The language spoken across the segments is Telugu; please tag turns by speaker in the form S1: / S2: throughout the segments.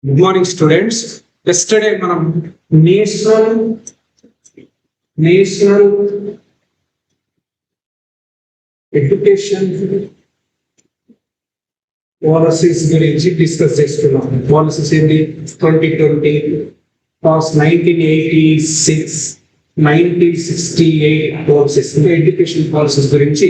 S1: Good morning, students. Yesterday, మనం నేషనల్ ఎడ్యుకేషన్ పాలసీస్ గురించి డిస్కస్ చేసుకున్నాం. పాలసీస్ ఏంటి? 2020 పాస్ 1986 1968 పాలసీస్, ఎడ్యుకేషన్ పాలసీస్ గురించి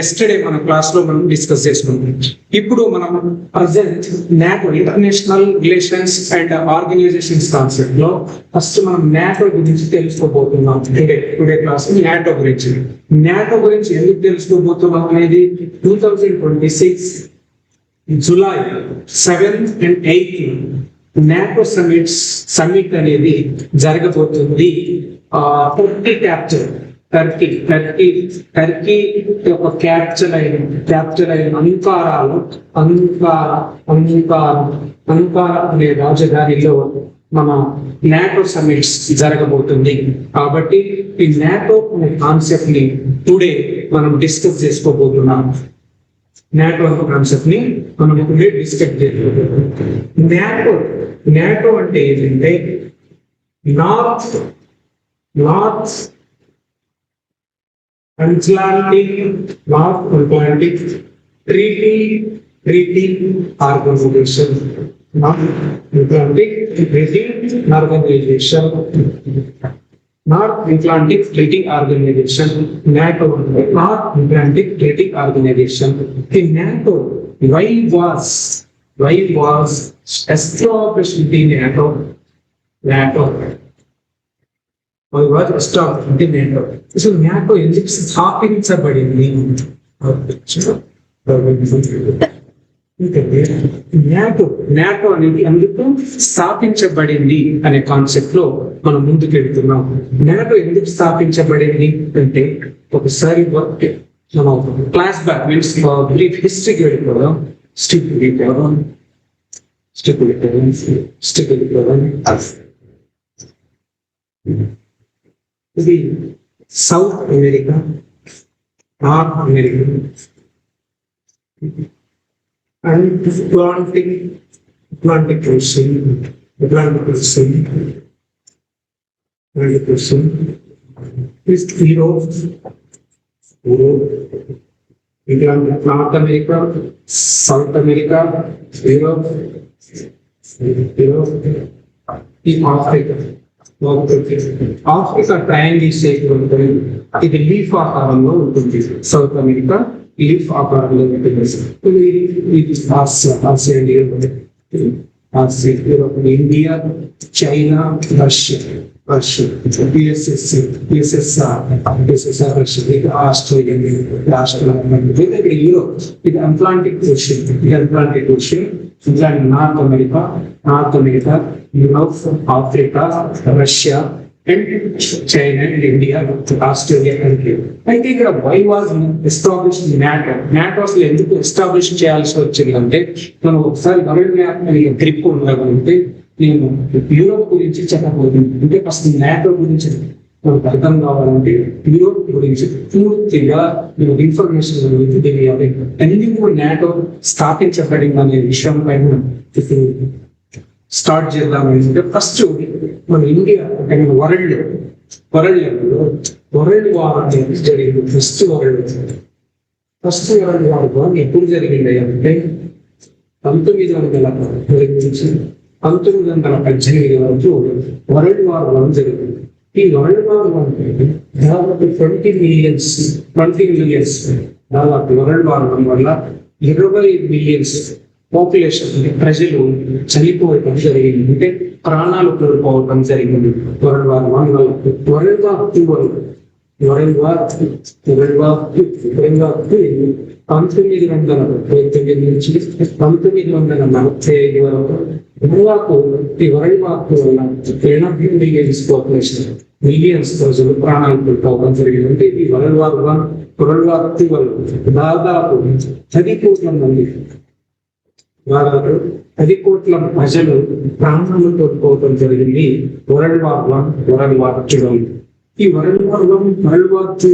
S1: ఎస్టర్డే మన క్లాస్ లో మనం డిస్కస్ చేసుకున్నాం. ఇప్పుడు మనం present NATO, international relations and organisations concept లో ఫస్ట్ మనం నాటో గురించి తెలుసుకోబోతున్నాం. టుడే క్లాస్ నాటో గురించి ఎందుకు తెలుసుకోబోతున్నాం అనేది 2026 July 7th and 8th NATO summit అనేది జరగబోతుంది. టర్కీ యొక్క క్యాప్చర్ అయిన అంకారా అనే రాజధానిలో మన నాటో సమిట్స్ జరగబోతుంది. కాబట్టి ఈ నాటో అనే కాన్సెప్ట్ ని టుడే మనం డిస్కస్ చేసుకోబోతున్నాం. నాటో అనే కాన్సెప్ట్ ని మనం టుడే డిస్కస్ చేసుకోబోతున్నాం. నాటో అంటే ఏంటంటే North Atlantic Treaty Organization. North Atlantic Treaty Organization NATO. North Atlantic Treaty Organization. The NATO, why was established the NATO? అసలు నాటో ఎందుకు స్థాపించబడింది? నాటో అనేది ఎందుకు స్థాపించబడింది అనే కాన్సెప్ట్ లో మనం ముందుకు వెళ్తున్నాం. నాటో ఎందుకు స్థాపించబడింది అంటే ఒకసారి మనం క్లాస్ బ్యాక్ మీన్స్ బ్రీఫ్ హిస్టరీకి వెళ్ళిపోదాం. ఇది south America, north America and Atlantic ocean Europe, north America, south America, Europe, ఈ ఆఫ్రికా ట్రయాంగిల్ షేప్ లో ఉంటుంది. ఇది లీఫ్ ఆకారంలో ఉంటుంది. సౌత్ అమెరికా లీఫ్ ఆకారంలో ఉంటుంది. Asia, India, China, Russia, USSR, Russia, Australia, Europe. ఇది Atlantic Ocean. North America, Europe, Africa, Russia and China and India, Australia country. అయితే ఇక్కడ వై వాజ్ ఎస్టాబ్లిష్ నాటో అసలు ఎందుకు ఎస్టాబ్లిష్ చేయాల్సి వచ్చింది అంటే, మనం ఒకసారి వరల్డ్ మ్యాప్ గ్రిప్ ఉండగలిగితే నేను యూరోప్ గురించి చెప్పబోతుంది. అంటే ఫస్ట్ నాటో గురించి మనకు అర్థం కావాలంటే యూరోప్ గురించి పూర్తిగా ఇన్ఫర్మేషన్ గురించి తెలియాలి. ఎందుకు నాటో స్థాపించబడింది అనే విషయం పైన స్టార్ట్ చేద్దామంటే ఫస్ట్ మన ఇండియా అంటే వరల్డ్ వార్ అనేది జరిగింది. ఫస్ట్ వరల్డ్ వార్ ఎప్పుడు జరిగింది అంటే 1918 వరకు వరల్డ్ వార్ 1 జరిగింది. ఈ వరల్డ్ వార్ 1 దాదాపు 20 మిలియన్స్ దాదాపు వరల్డ్ వార్ 1 వల్ల 20 మిలియన్స్ పాపులేషన్ ప్రజలు చనిపోవడం జరిగింది. అంటే ప్రాణాలు కోల్పోవడం జరిగింది వరల్డ్ వార్ 1 వల్ల. వరల్డ్ వార్ 2 వల్ల 1939 నుంచి 1945 వరకు ఈ వరల్డ్ వార్ 2 వల్ల 80 మిలియన్స్ పాపులేషన్, మిలియన్స్ ప్రజలు ప్రాణాలు కోల్పోవడం జరిగింది. అంటే ఈ వరల్డ్ వార్ 1, వరల్డ్ వార్ 2 వల్ల దాదాపు 10 కోట్ల మంది, దాదాపు 10 కోట్ల ప్రజలు ప్రాణాలు కోల్పోవడం జరిగింది వరల్డ్ వార్ 1, వరల్డ్ వార్ 2. ఈ వరల్డ్ వార్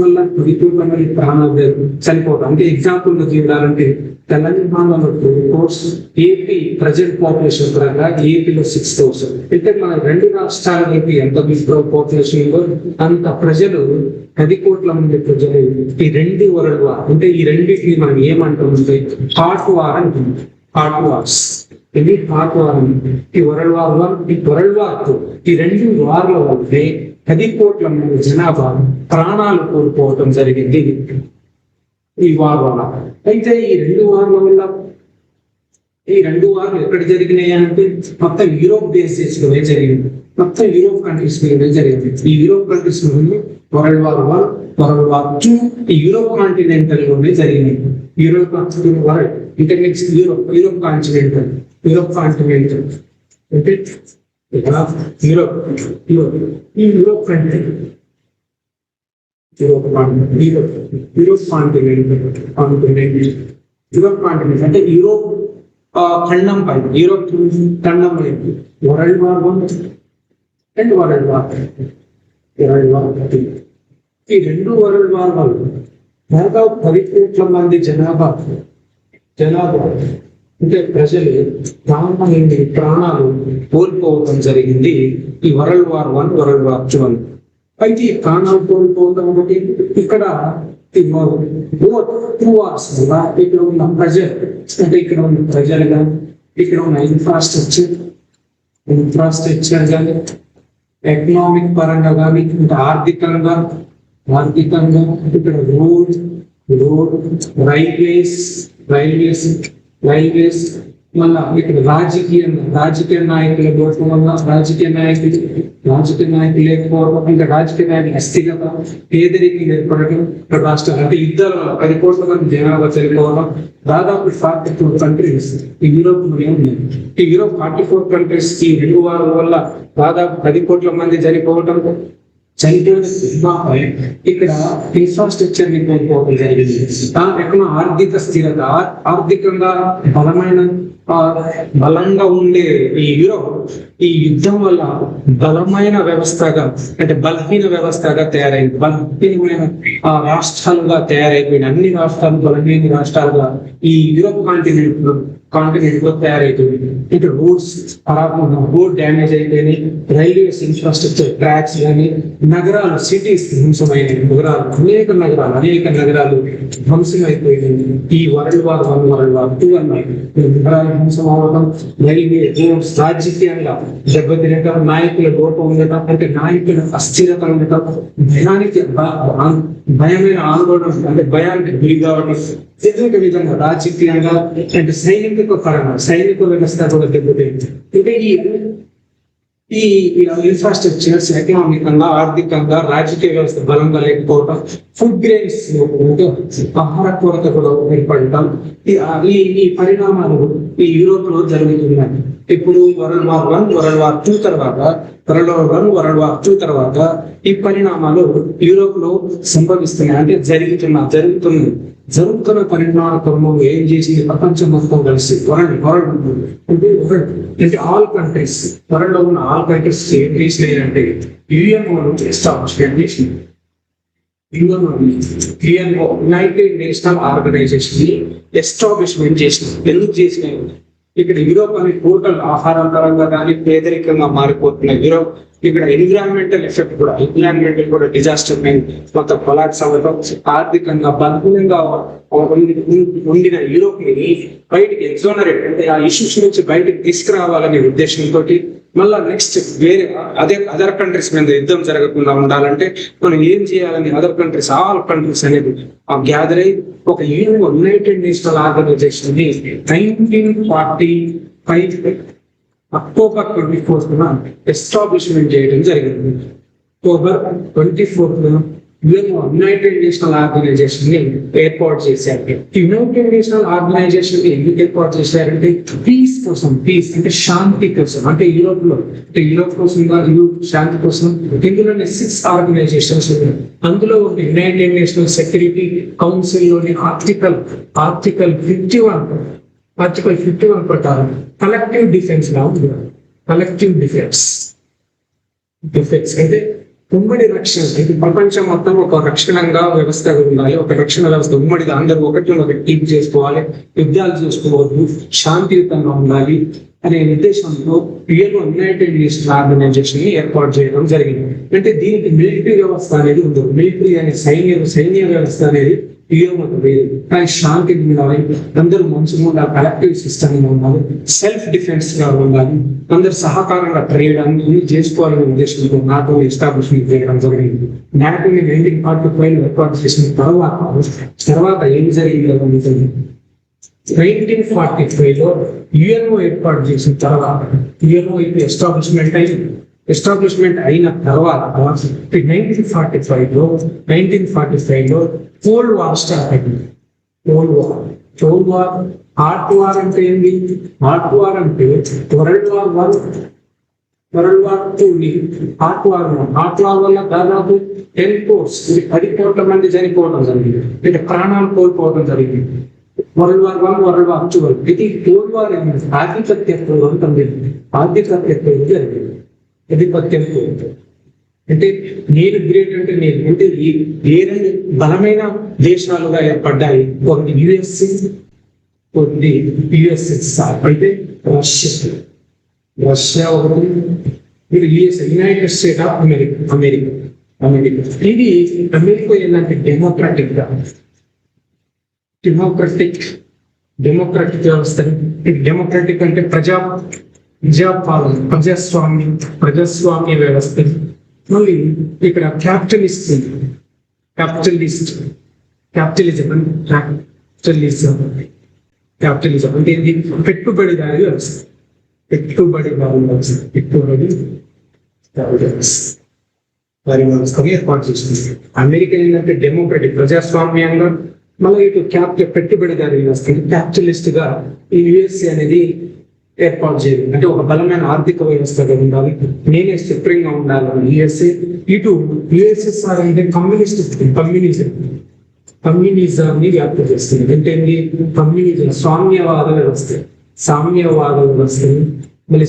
S1: వల్ల విపరీతంగా ప్రాణాలు చనిపోవడం. అంటే ఎగ్జాంపుల్ గా చూడాలంటే తెలంగాణలో కోర్స్ ఏపీ ప్రజెంట్ పాపులేషన్ పరంగా ఏపీలో 6,000. అంటే మన రెండు రాష్ట్రాలకి ఎంత పాపులేషన్ ఉందో అంత ప్రజలు 10 కోట్ల మంది ప్రజలు ఈ రెండు వరల్డ్ వార్ అంటే ఈ రెండింటిని మనం ఏమంటామంటే హాట్ వార్ అంటుంది. హాట్ వార్స్ ఇది హాట్ వార్. ఈ వరల్డ్ వార్ 1 ఈ వరల్డ్ వార్ 2 ఈ రెండు వార్ల వల్లే 10 కోట్ల మంది జనాభా ప్రాణాలు కోల్పోవటం జరిగింది ఈ వార్ వల్ల. అయితే ఈ రెండు వార్లు ఎక్కడ జరిగినాయి అంటే మొత్తం యూరోప్ బేస్ చేసుకునే జరిగింది. మొత్తం యూరోప్ కంట్రీస్ మీదనే జరిగింది. ఈ యూరోప్ కంట్రీస్ మీద వరల్డ్ వార్ 1 వరల్డ్ వార్ 2 ఈ యూరోప్ కాంటినెంటల్ లోనే జరిగినాయి. యూరోప్ వరల్డ్ అంటే నెక్స్ట్ యూరోప్ కాంటినెంటల్ అంటే యూరోప్ కంట్రీ యూరోప్ కాంటినెంట్ అంటే యూరోప్ ఖండం పైన యూరోప్ ఖండం అనేది world war 1 and world war 2 ఈ రెండు వరల్డ్ వార్ వల్ల దాదాపు 10 కోట్ల మంది జనాభా అంటే ప్రజలు ప్రాణాలు కోల్పోవడం జరిగింది ఈ వరల్డ్ వార్ 1 వరల్డ్ వార్ 2. అయితే ఈ ప్రాణాలు కోల్పోవడం ఒకటి ఇక్కడ టూ వార్స్ వల్ల ఇక్కడ ఉన్న ప్రజలు అంటే ఇక్కడ ఉన్న ప్రజలుగా ఇక్కడ ఉన్న ఇన్ఫ్రాస్ట్రక్చర్ కానీ ఎకనామిక్ పరంగా కానీ అంటే ఆర్థికంగా ఇక్కడ రోడ్ రైల్వేస్ మళ్ళా ఇక్కడ రాజకీయ నాయకుల లోపం వల్ల రాజకీయ నాయకులు లేకపోవడం ఇంకా రాజకీయ నాయకుల అస్థిరత పేదరికం ఏర్పడడం ఇక్కడ రాష్ట్రాలు అంటే యుద్ధాల వల్ల 10 కోట్ల మంది జనాభా చనిపోవడం దాదాపు 44 కంట్రీస్ ఈ యూరోప్ ఉన్నాయి. ఈ యూరోప్ 44 కంట్రీస్ ఈ రెండు వారాల వల్ల దాదాపు 10 కోట్ల మంది చనిపోవడం ఇక్కడ ఇన్ఫ్రాస్ట్రక్చర్ ని కోల్పోవడం జరిగింది. దాని ఆర్థిక స్థిరత ఆర్థికంగా బలంగా ఉండే ఈ యూరోప్ ఈ యుద్ధం వల్ల బలమైన వ్యవస్థగా అంటే బలహీన వ్యవస్థగా తయారైంది. బలహీనమైన రాష్ట్రాలుగా తయారైపోయిన అన్ని రాష్ట్రాలు బలహీన రాష్ట్రాలుగా ఈ యూరోప్ కాంటినెంట్ లో తయారైపోయింది. ఇటు రోడ్ డ్యామేజ్ అయిపోయినాయి, రైల్వేస్ ఇన్ఫ్రాస్ట్రక్చర్ ట్రాక్స్ కానీ నగరాలు సిటీస్ ధ్వంసమైన అనేక నగరాలు ధ్వంసం అయిపోయినాయి. ఈ వరల్డ్ వార్ 1 వరల్డ్ వార్ 2 అన్నాయి. నగరాలు ధ్వంసం అవడం, రైల్వే రోడ్స్ రాజకీయంగా దెబ్బతినటం, నాయకుల లోపం ఉండటం అంటే నాయకుల అస్థిరత ఉండటం, భయమైన ఆందోళన అంటే భయానికి గురి కావడం, ఏదొక విధంగా రాజకీయంగా అంటే సైనిక వ్యవస్థ కూడా దెబ్బతింది. అంటే ఈ ఇన్ఫ్రాస్ట్రక్చర్స్ ఎకనామికంగా ఆర్థికంగా రాజకీయ వ్యవస్థ బలంగా లేకపోవడం, ఫుడ్ గ్రెయిన్స్ ఆహార కొరత కూడా ఏర్పడటం ఈ పరిణామాలు ఈ యూరోప్ లో జరుగుతున్నాయి. ఇప్పుడు వరల్డ్ వార్ 1 వరల్డ్ వార్ 2 తర్వాత ఈ పరిణామాలు యూరోప్ లో సంభవిస్తున్నాయి. అంటే జరుగుతున్న పరిణామాల క్రమం ఏం చేసింది ప్రపంచం మొత్తం కలిసి వరల్డ్ అంటే ఆల్ కంట్రీస్ వరల్డ్ లో ఉన్న ఆల్ కంట్రీస్ ఏం చేసినాయంటే యుఎన్ఓ యునైటెడ్ నేషనల్ ఆర్గనైజేషన్ ని ఎస్టాబ్లిష్మెంట్ చేసినాయి. ఎందుకు చేసినాయి? ఇక్కడ యూరోప్ అని టోటల్ ఆహారం పరంగా కానీ పేదరికంగా మారిపోతున్నాయి. యూరోప్ ఇక్కడ ఎన్విరాన్మెంటల్ ఎఫెక్ట్ కూడా డిజాస్టర్ మొత్తం కొలాప్స్ అవ్వడం, ఆర్థికంగా బలహీనంగా ఉండిన యూరోప్ ని బయటికి ఎగ్జోనరేట్ అంటే ఆ ఇష్యూస్ నుంచి బయటకు తీసుకురావాలనే ఉద్దేశంతో మళ్ళా నెక్స్ట్ వేరే అదర్ కంట్రీస్ మీద యుద్ధం జరగకుండా ఉండాలంటే మనం ఏం చేయాలని ఆల్ కంట్రీస్ అనేది గ్యాదర్ అయ్యి ఒక యునైటెడ్ నేషనల్ ఆర్గనైజేషన్ ని 1945 అక్టోబర్ 24 ఎస్టాబ్లిష్మెంట్ చేయడం జరిగింది. అక్టోబర్ 24 యునైటెడ్ నేషనల్ ఆర్గనైజేషన్ ని ఏర్పాటు చేశారు. యునైటెడ్ నేషనల్ ఆర్గనైజేషన్ ని ఎందుకు ఏర్పాటు చేశారంటే పీస్ అంటే శాంతి కోసం. అంటే యూరోప్ కోసం శాంతి కోసం ఇందులోనే 6 ఆర్గనైజేషన్స్ ఉన్నాయి. అందులో యునైటెడ్ నేషనల్ సెక్యూరిటీ కౌన్సిల్ లోని ఆర్టికల్ 51 ప్రకారం కలెక్టివ్ డిఫెన్స్ లా ఉంది. కలెక్టివ్ డిఫెన్స్ అంటే ఉమ్మడి రక్షణ, ఇది ప్రపంచం మొత్తం ఒక రక్షణంగా వ్యవస్థగా ఉండాలి, ఒక రక్షణ వ్యవస్థ ఉమ్మడిగా అందరూ ఒకటి కీప్ చేసుకోవాలి, యుద్ధాలు చేసుకోవద్దు, శాంతియుతంగా ఉండాలి అనే ఉద్దేశంతో యునైటెడ్ నేషన్స్ ఆర్గనైజేషన్ ని ఏర్పాటు చేయడం జరిగింది. అంటే దీనికి మిలిటరీ వ్యవస్థ అనేది ఉండదు, మిలిటరీ అనే సైన్య వ్యవస్థ అనేది యుఎన్ఓ లేదు. కానీ శాంతి ఉండాలి, అందరూ మంచిగా ఉండాలి, కలెక్టివ్ సిస్టమ్ ఉండాలి, సెల్ఫ్ డిఫెన్స్ గా ఉండాలి, అందరు సహకారంగా ట్రేడ్ అన్ని చేసుకోవాలనే ఉద్దేశంతో నాటో ఎస్టాబ్లిష్మెంట్ చేయడం జరిగింది. నాటోని 1945 ఏర్పాటు చేసిన తర్వాత ఏం జరిగిందో 1945లో యుఎన్ఓ ఏర్పాటు చేసిన తర్వాత యుఎన్ఓ ఎస్టాబ్లిష్మెంట్ అయిన తర్వాత 1945లో కోల్డ్ వార్ స్టార్ట్ అయింది. కోల్డ్ వార్ హాట్ వార్ అంటే ఏంటి? హాట్ వార్ అంటే వరల్డ్ వార్ 2 హాట్ వార్ వల్ల దాదాపు 10 కోట్ల మంది చనిపోవడం జరిగింది, అంటే ప్రాణాలు కోల్పోవడం జరిగింది. వరల్డ్ వార్ 1, వరల్డ్ వార్ 2 ఇది కోల్డ్ వార్ ఆధిపత్యంతో జరిగింది. ఆధిపత్యంతో అంటే నేను గ్రేట్ అంటే నేను అంటే ఏ రెండు బలమైన దేశాలుగా ఏర్పడ్డాయి, కొన్ని యుఎస్ఎస్ఆర్ అయితే రష్యా ఒకటి, యునైటెడ్ స్టేట్స్ ఆఫ్ అమెరికా. ఇది అమెరికా ఏంటంటే డెమోక్రటిక్ వ్యవస్థ. డెమోక్రటిక్ అంటే ప్రజాపాలన, ప్రజాస్వామ్య వ్యవస్థ. మళ్ళీ ఇక్కడ క్యాపిటలిజం అంటే ఏంటి? పెట్టుబడిదారి వ్యవస్థ. ఏర్పాటు చేస్తుంది. అమెరికా ఏంటంటే డెమోక్రటిక్ ప్రజాస్వామ్యంగా, మళ్ళీ ఇటు పెట్టుబడిదారి వ్యవస్థ క్యాపిటలిస్ట్ గా ఈ యుఎస్ఏ అనేది ఏర్పాటు చేయాలి. అంటే ఒక బలమైన ఆర్థిక వ్యవస్థగా ఉండాలి, నేనే సుప్రీం గా ఉండాలి యుఎస్ఏ. ఇటు యుఎస్ఎస్ఆర్ అంటే కమ్యూనిజాన్ని వ్యాప్తి చేస్తుంది. అంటే కమ్యూనిజం సామ్యవాద వ్యవస్థ, మళ్ళీ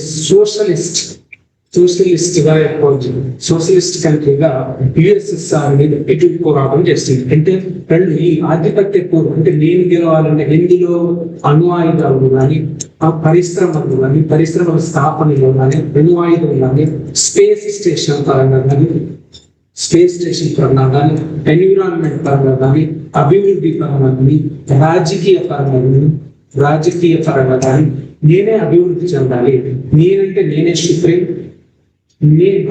S1: సోషలిస్ట్ గా ఏర్పాటు, సోషలిస్ట్ కంట్రీగా యుఎస్ఎస్ఆర్ అనేది ఎటుకోవడం చేస్తుంది. అంటే రెండు ఈ ఆధిపత్య పూర్వం అంటే నేను గెలవాలంటే ఇందులో అణు ఆయుధాలు కానీ, ఆ పరిశ్రమల స్థాపనలో కానీ, అణు ఆయుధాలు కానీ, స్పేస్ స్టేషన్ పరంగా కానీ, ఎన్విరాన్మెంట్ పరంగా కానీ, అభివృద్ధి పరంగా కానీ, రాజకీయ పరంగా కానీ నేనే అభివృద్ధి చెందాలి, నేనే సుప్రీం,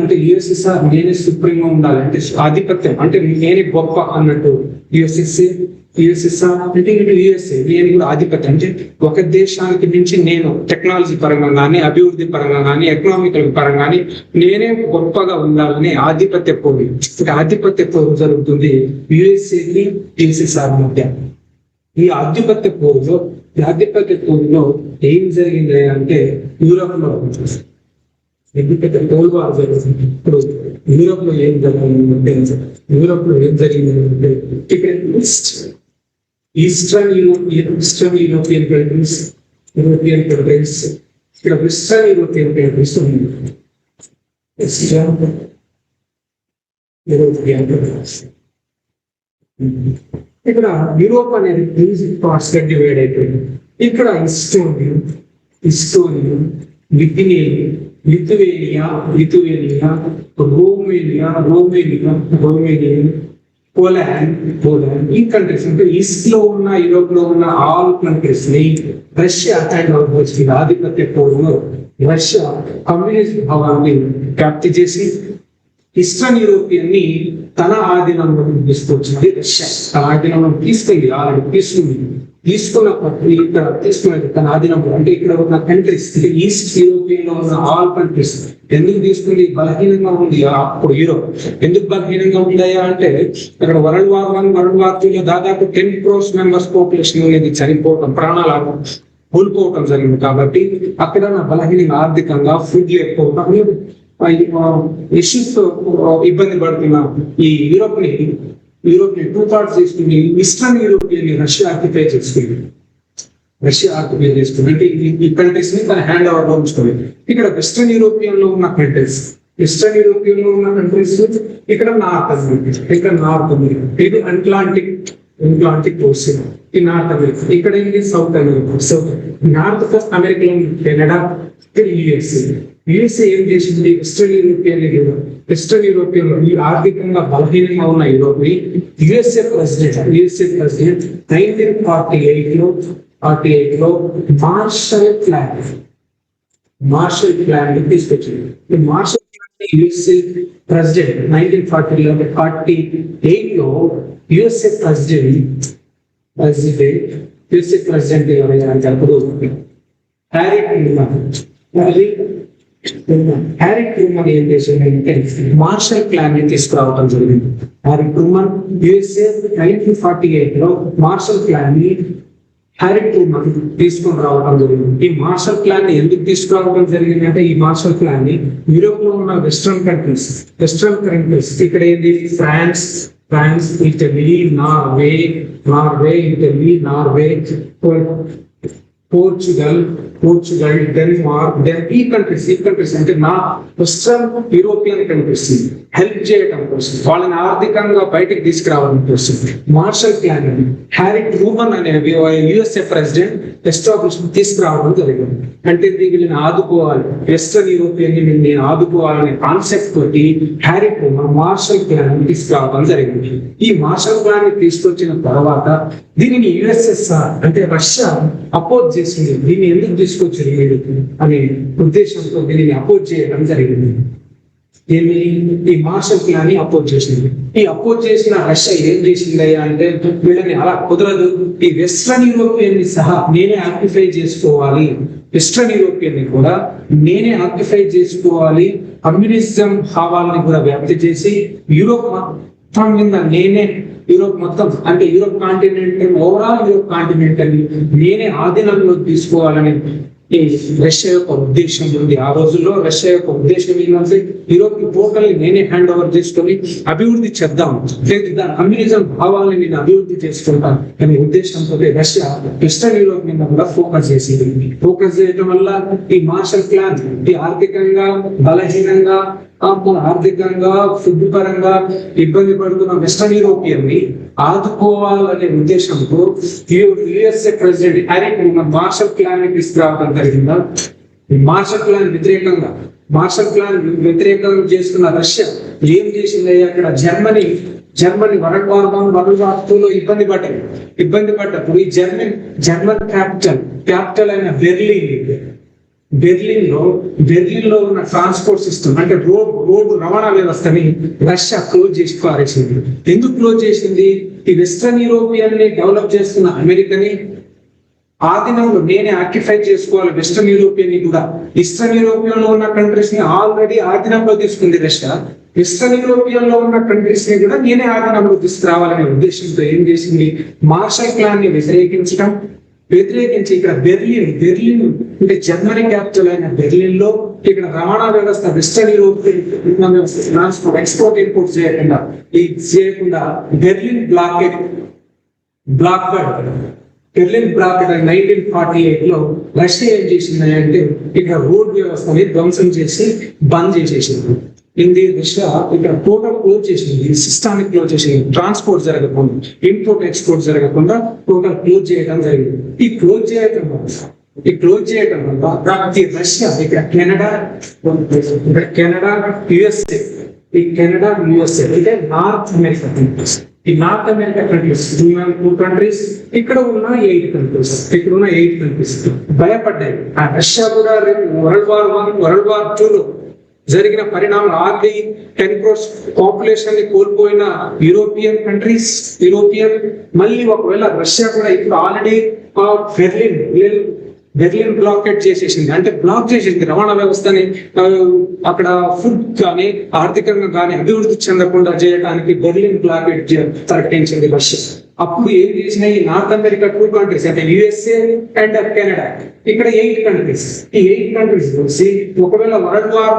S1: అంటే యుఎస్ఎస్ఆర్ నేనే సుప్రీం గా ఉండాలి, అంటే ఆధిపత్యం అంటే నేనే గొప్ప అన్నట్టు యుఎస్ఎస్ఆర్ అంటే ఇటు యుఎస్ఏ నేను కూడా ఆధిపత్యం, అంటే ఒక దేశానికి మించి నేను టెక్నాలజీ పరంగా కానీ, అభివృద్ధి పరంగా కానీ, ఎకనామికల్ పరంగా కానీ నేనే గొప్పగా ఉండాలని ఆధిపత్య పోరు జరుగుతుంది యుఎస్ఏకి యుఎస్ఎస్ఆర్ మధ్య. ఈ ఆధిపత్య పోరులో ఏం జరిగింది అంటే యూరోప్ లో కోల్డ్ వార్ జరుగుతుంది. ఇప్పుడు యూరోప్ లో ఏం జరిగిందంటే ఇక్కడ ఈస్టర్న్ యూరోపియన్ కంట్రీస్, ఇక్కడ వెస్టర్న్ యూరోపియన్ కంట్రీస్ ఉంది. ఇక్కడ యూరోప్ అనేది మ్యూజిక్ పార్ట్స్ గా డివైడ్ అయిపోయింది. ఇక్కడ ఇస్టోనియా, లిథువేనియా, రోమేనియా, పోలాండ్ ఈ కంట్రీస్ అంటే ఈస్ట్ లో ఉన్న యూరోప్ లో ఉన్న ఆల్ కంట్రీస్ ని రష్యా అటాక్ అవ్వచ్చు. ఆధిపత్య పోరులో రష్యా కమ్యూనిస్ట్ భావాన్ని వ్యాప్తి చేసి ఈస్టర్న్ యూరోపియన్ ని తన ఆధీనంలో తీసుకొచ్చింది రష్యా. తన ఆధీనంలో తీసుకున్నది తన ఆధీనంలో. అంటే ఇక్కడ ఉన్న కంట్రీస్ ఈస్ట్ యూరోపియన్ లో ఉన్న ఆల్ కంట్రీస్ ఎందుకు తీసుకుంది? బలహీనంగా ఉంది. అప్పుడు యూరోప్ ఎందుకు బలహీనంగా ఉందయా అంటే అక్కడ వరల్డ్ వార్ 1, వరల్డ్ వార్ 2 లో దాదాపు 10 crores మెంబర్స్ పాపులేషన్ అనేది చనిపోవడం, ప్రాణాలు కోల్పోవడం జరిగింది. కాబట్టి అక్కడ బలహీనంగా ఆర్థికంగా ఫుడ్ లేకపోవడం ఇష్యూస్ ఇబ్బంది పడుతున్న ఈ యూరోప్ ని 2 parts చేసుకుని ఈస్టర్న్ యూరోపియన్ ని రష్యా ఆక్యుపై చేసుకుంది. అంటే ఈ కంట్రీస్ ని తన హ్యాండ్ ఓవర్ లో ఉంచుకుంది. ఇక్కడ వెస్టర్న్ యూరోపియన్ లో ఉన్న కంట్రీస్ ఈస్టర్న్ యూరోపియన్ లో ఉన్న కంట్రీస్, ఇక్కడ నార్త్ అమెరికా, ఇక్కడ నార్త్ అమెరికా, ఇది అట్లాంటిక్ ఓషన్, ఈ నార్త్ అమెరికా. ఇక్కడ ఏంటి సౌత్ అమెరికా. సౌత్ నార్త్ అమెరికాలో కెనడా, యుఎస్ఏ ఏం చేసింది? వెస్టర్న్ యూరోపియన్ ఈ ఆర్థికంగా బలహీనంగా ఉన్న యూరోప్ ని యుఎస్ఏ ప్రెసిడెంట్ 1948 లో మార్షల్ ప్లాన్ తీసుకొచ్చింది. ఈ మార్షల్ ప్లాన్ యుఎస్ఏ ప్రెసిడెంట్ 1948 లో యుఎస్ఏ ప్రెసిడెంట్ ఎవరైనా అప్పుడు హ్యారీ ట్రూమన్ ఏం చేసిందంటే మార్షల్ ప్లాన్ ని తీసుకురావడం జరిగింది. హ్యారీ ట్రూమన్ యుఎస్ఏ 1948 లో మార్షల్ ప్లాన్ ని హ్యారీ ట్రూమన్ తీసుకుని రావడం జరిగింది. ఈ మార్షల్ ప్లాన్ ని ఎందుకు తీసుకురావడం జరిగింది అంటే, ఈ మార్షల్ ప్లాన్ ని యూరోప్ లో ఉన్న వెస్ట్రన్ కంట్రీస్ ఇక్కడ ఏంటి France, Italy, Norway, Portugal, Denmark, ఈ కంట్రీస్ అంటే నా వెస్ట్రన్ యూరోపియన్ కంట్రీస్ హెల్ప్ చేయడం కోసం, వాళ్ళని ఆర్థికంగా బయటికి తీసుకురావడం కోసం మార్షల్ ప్లాన్ అని హ్యారీ ట్రూమన్ అనే యుఎస్ఏ ప్రెసిడెంట్ తీసుకురావడం జరిగింది. అంటే వీళ్ళని ఆదుకోవాలి, వెస్ట్రన్ యూరోపియన్ నేను ఆదుకోవాలనే కాన్సెప్ట్ తోటి హ్యారీ ట్రూమన్ మార్షల్ ప్లాన్ తీసుకురావడం జరిగింది. ఈ మార్షల్ ప్లాన్ ని తీసుకొచ్చిన తర్వాత దీనిని యుఎస్ఎస్ఆర్ అంటే రష్యా అపోజ్ చేసింది. దీన్ని ఎందుకు తీసుకొచ్చింది అనే ఉద్దేశంతో దీనిని అపోజ్ చేయడం జరిగింది. ఈ మార్షల్ ప్లాన్ ని అపోజ్ చేసింది. ఈ అపోజ్ చేసిన రష్యా ఏం చేసింది అంటే, వీళ్ళని అలా కుదరదు, ఈ వెస్ట్రన్ యూరోపియన్ ని సహా నేనే ఆక్యుపై చేసుకోవాలి, వెస్ట్రన్ యూరోపియన్ ని కూడా నేనే ఆక్యుపై చేసుకోవాలి, కమ్యూనిజం భావాలని కూడా వ్యాప్తి చేసి యూరోప్ మొత్తం మీద యూరోప్ మొత్తం అంటే Europe continent overall Europe continent అని నేనే ఆధీనంలో తీసుకోవాలని ఈ రష్యా యొక్క ఉద్దేశం ఉంది. ఆ రోజుల్లో రష్యా యొక్క ఉద్దేశం ఏంటంటే, యూరోప్ టోటల్ నేనే హ్యాండ్ ఓవర్ చేసుకొని అభివృద్ధి చేద్దాం, లేదు దాని కమ్యూనిజం భావాలను నేను అభివృద్ధి చేసుకుంటాను అనే ఉద్దేశంతో రష్యా వెస్టర్న్ యూరోప్ మీద కూడా ఫోకస్ చేయడం వల్ల ఈ మార్షల్ ప్లాన్ ఈ ఆర్థికంగా బలహీనంగా, ఆర్థికంగా ఫుడ్ పరంగా ఇబ్బంది పడుతున్న వెస్టర్న్ యూరోపియన్ ని ఆదుకోవాలనే ఉద్దేశంతో USA president Harry Truman Marshall plan ని తీసుకురావడం జరిగిందా. మార్షల్ ప్లాన్ వ్యతిరేకంగా చేస్తున్న రష్యా ఏం చేసింది? అక్కడ జర్మనీ వరల్డ్ వార్ 2 లో ఇబ్బంది పడ్డప్పుడు ఈ జర్మన్ క్యాపిటల్ అయిన బెర్లిన్ లో ఉన్న ట్రాన్స్పోర్ట్ సిస్టమ్ అంటే రోడ్డు రవాణా వ్యవస్థని రష్యా క్లోజ్ చేసి పారేసింది. ఎందుకు క్లోజ్ చేసింది? ఈ వెస్ట్రన్ యూరోపియన్ ని డెవలప్ చేస్తున్న అమెరికాని ఆధీనంలో నేనే ఆక్యుపై చేసుకోవాలి, వెస్ట్రన్ యూరోపియన్ ని కూడా. ఈస్టర్న్ యూరోపియన్ లో ఉన్న కంట్రీస్ ని ఆల్రెడీ ఆధీనంలో తీసుకుంది రష్యా. వెస్ట్రన్ యూరోపియన్ లో ఉన్న కంట్రీస్ ని కూడా నేనే ఆధీనంలో తీసుకురావాలనే ఉద్దేశంతో ఏం చేసింది? మార్షల్ ప్లాన్ ని వ్యతిరేకించి ఇక్కడ బెర్లిన్ అంటే జర్మనీ క్యాపిటల్ అయిన బెర్లిన్ లో ఇక్కడ రవాణా వ్యవస్థ western European transport export import చేయకుండా బెర్లిన్ బ్లాకెట్ 1948 లో రష్యా ఏం చేసింది అంటే, ఇక్కడ రోడ్ వ్యవస్థని ధ్వంసం చేసి బంద్ చేసేసింది. రష్యా ఇక్కడ టోటల్ క్లోజ్ చేసింది, సిస్టాన్ని క్లోజ్ చేసింది, ట్రాన్స్పోర్ట్ జరగకుండా, ఇంపోర్ట్ ఎక్స్పోర్ట్ జరగకుండా టోటల్ క్లోజ్ చేయడం జరిగింది. ఈ క్లోజ్ చేయడం వల్ల రష్యా ఇక్కడ కెనడా యుఎస్ఏ అంటే నార్త్ అమెరికా కంట్రీస్, ఈ నార్త్ అమెరికా కంట్రీస్ 2 కంట్రీస్, ఇక్కడ ఉన్న 8 కంట్రీస్ భయపడ్డాయి. ఆ రష్యా కూడా వరల్డ్ వార్ 2 లో జరిగిన పరిణామాలు, ఆల్రెడీ 10 crores పాపులేషన్ ని కోల్పోయిన యూరోపియన్ మళ్ళీ ఒకవేళ రష్యా కూడా ఇప్పుడు ఆల్రెడీ బెర్లిన్ బ్లాకెట్ చేసేసింది, అంటే బ్లాక్ చేసింది రవాణా వ్యవస్థని. అక్కడ ఫుడ్ కానీ ఆర్థికంగా కానీ అభివృద్ధి చెందకుండా చేయడానికి బెర్లిన్ బ్లాకెట్ ప్రకటించింది రష్యా. అప్పుడు ఏం చేసినాయి? నార్త్ అమెరికా 2 కంట్రీస్ అంటే యుఎస్ఏ అండ్ కెనడా, ఇక్కడ 8 కంట్రీస్. ఈ 8 కంట్రీస్ వచ్చి ఒకవేళ వరల్డ్ వార్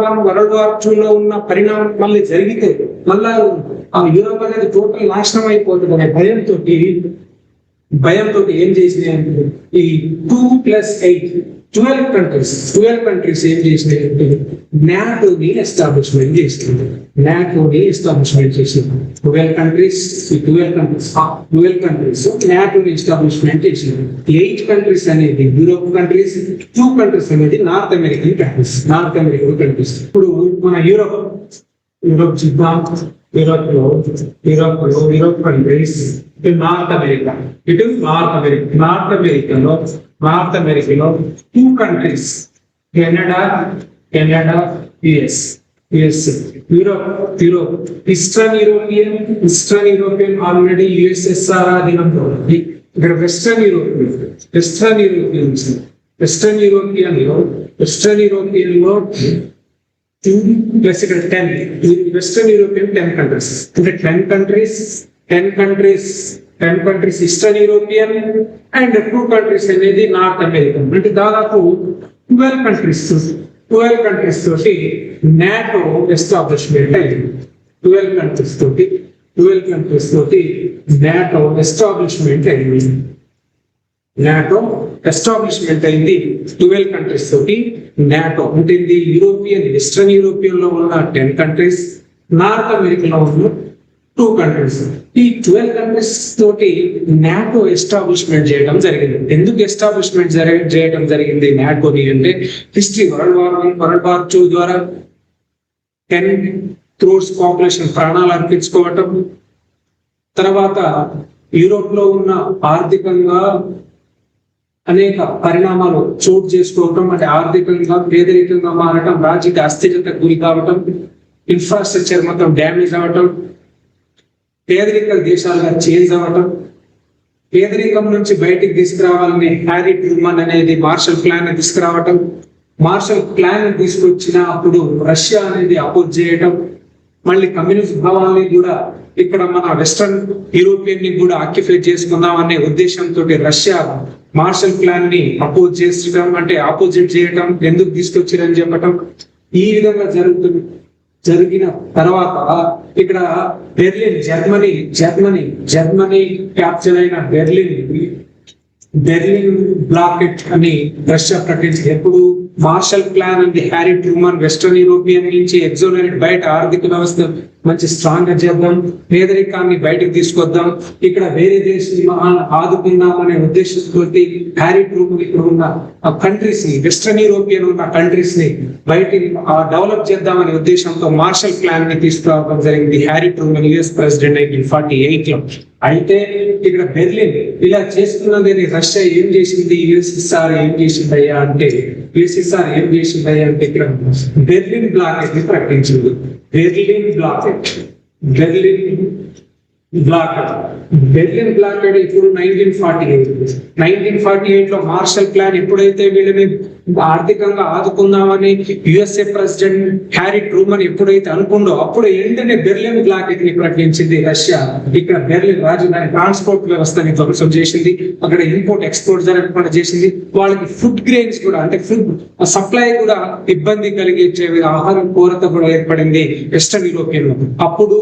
S1: 2 లో ఉన్న పరిణామం మళ్ళీ జరిగితే మళ్ళా ఆ యూరోప్ అనేది టోటల్ నాశనం అయిపోతుంది అనే భయంతో ఏం చేసింది అంటే, ఈ 2+8 ట్వెల్వ్ కంట్రీస్ ఏం చేసినాయి, నాటోని ఎస్టాబ్లిష్మెంట్ చేసింది. నాటోని ఎస్టాబ్లిష్మెంట్ చేసింది. 12 కంట్రీస్ నాటోని ఎస్టాబ్లిష్మెంట్ చేసింది. 8 కంట్రీస్ అనేది యూరోప్ కంట్రీస్, 2 కంట్రీస్ అనేది నార్త్ అమెరికన్ కంట్రీస్. ఇప్పుడు మన యూరోప్ చూద్దాం. యూరోప్ కంట్రీస్, నార్త్ అమెరికాలో 2 countries, Canada, US. Europe eastern European already USSR ఆధీనంలో ఉంది. ఇక్కడ వెస్టర్న్ యూరోపియన్ లో 2 ప్లస్ ఇక్కడ 10, వెస్టర్న్ యూరోపియన్ 10 కంట్రీస్. అంటే 10 countries eastern European and 2 countries అనేది నార్త్ అమెరికన్. అంటే దాదాపు 12 కంట్రీస్ తోటి నాటో ఎస్టాబ్లిష్మెంట్ అయింది. 12 కంట్రీస్ తోటి నాటో ఎస్టాబ్లిష్మెంట్ అయింది. 12 కంట్రీస్ తోటి నాటో అంటే ఇది వెస్టర్న్ యూరోపియన్ లో ఉన్న 10 కంట్రీస్, నార్త్ అమెరికాలో ఉన్న 2 కంట్రీస్. ఈ 12 కంట్రీస్ తోటి నాటో ఎస్టాబ్లిష్మెంట్ చేయడం జరిగింది. ఎందుకు ఎస్టాబ్లిష్మెంట్ చేయడం జరిగింది నాటోని అంటే, history world war I, world war II ద్వారా 10 crores పాపులేషన్ ప్రాణాలు అర్పించుకోవటం, తర్వాత యూరోప్ లో ఉన్న ఆర్థికంగా అనేక పరిణామాలు చోటు చేసుకోవటం, అంటే ఆర్థికంగా పేదరికంగా మారటం, రాజకీయ అస్థిరతకు గురి కావటం, ఇన్ఫ్రాస్ట్రక్చర్ మొత్తం డ్యామేజ్ అవ్వటం, పేదరిక దేశాలుగా చేంజ్ అవ్వటం, పేదరికం నుంచి బయటికి తీసుకురావాలని హ్యారీ ట్రూమన్ అనేది మార్షల్ ప్లాన్ తీసుకురావటం, మార్షల్ ప్లాన్ తీసుకొచ్చిన అప్పుడు రష్యా అనేది అపోజ్ చేయటం, మళ్ళీ కమ్యూనిస్ట్ భావాన్ని కూడా ఇక్కడ మన వెస్టర్న్ యూరోపియన్ ని కూడా ఆక్యుపై చేసుకుందాం అనే ఉద్దేశంతో రష్యా మార్షల్ ప్లాన్ ని అపోజ్ చేసడం, అంటే ఆపోజిట్ చేయటం, ఎందుకు తీసుకొచ్చారని చెప్పటం, ఈ విధంగా జరిగిన తర్వాత ఇక్కడ జర్మనీ క్యాప్చర్ అయిన బెర్లిన్ బ్లాకెట్ అని రష్యా ప్రకటించింది. ఎప్పుడు మార్షల్ ప్లాన్ అంటే హ్యారీ ట్రూమన్ వెస్టర్న్ యూరోపియన్ నుంచి ఎగ్జోనరేట్ బయట ఆర్థిక వ్యవస్థ మంచి స్ట్రాంగ్ గా చేద్దాం, పేదరికాన్ని బయటకు తీసుకొద్దాం, ఇక్కడ వేరే దేశం ఆదుకుందాం అనే ఉద్దేశంతో హ్యారీ ట్రూమన్ ఇక్కడ ఉన్న కంట్రీస్ ని, వెస్టర్న్ యూరోపియన్ ఉన్న కంట్రీస్ ని బయటికి డెవలప్ చేద్దామనే ఉద్దేశంతో మార్షల్ ప్లాన్ ని తీసుకురావడం జరిగింది హ్యారీ ట్రూమన్ యుఎస్ ప్రెసిడెంట్ 1948 లో. అయితే ఇక్కడ బెర్లిన్ ఇలా చేస్తున్నది రష్యా ఏం చేసింది, యుఎస్ఎస్ఆర్ ఏం చేసిందయ్యా అంటే ఇక్కడ బెర్లిన్ బ్లాకెట్ ని ప్రకటించింది. బెర్లిన్ బ్లాకెట్ ఇప్పుడు 1948 లో మార్షల్ ప్లాన్ ఎప్పుడైతే వీళ్ళని ఆర్థికంగా ఆదుకుందామని యుఎస్ఏ ప్రెసిడెంట్ హ్యారీ ట్రూమన్ ఎప్పుడైతే అనుకుందో అప్పుడు వెంటనే బెర్లిన్ బ్లాకెట్ ని ప్రకటించింది రష్యా. ఇక్కడ బెర్లిన్ రాజధాని ట్రాన్స్పోర్ట్ వ్యవస్థని ధ్వంసం చేసింది, అక్కడ ఇంపోర్ట్ ఎక్స్పోర్ట్ జరగకుండా చేసింది, వాళ్ళకి ఫుడ్ గ్రెయిన్స్ కూడా అంటే ఫుడ్ సప్లై కూడా ఇబ్బంది కలిగించే ఆహారం కొరత కూడా ఏర్పడింది వెస్టర్న్ యూరోపియన్ లో. అప్పుడు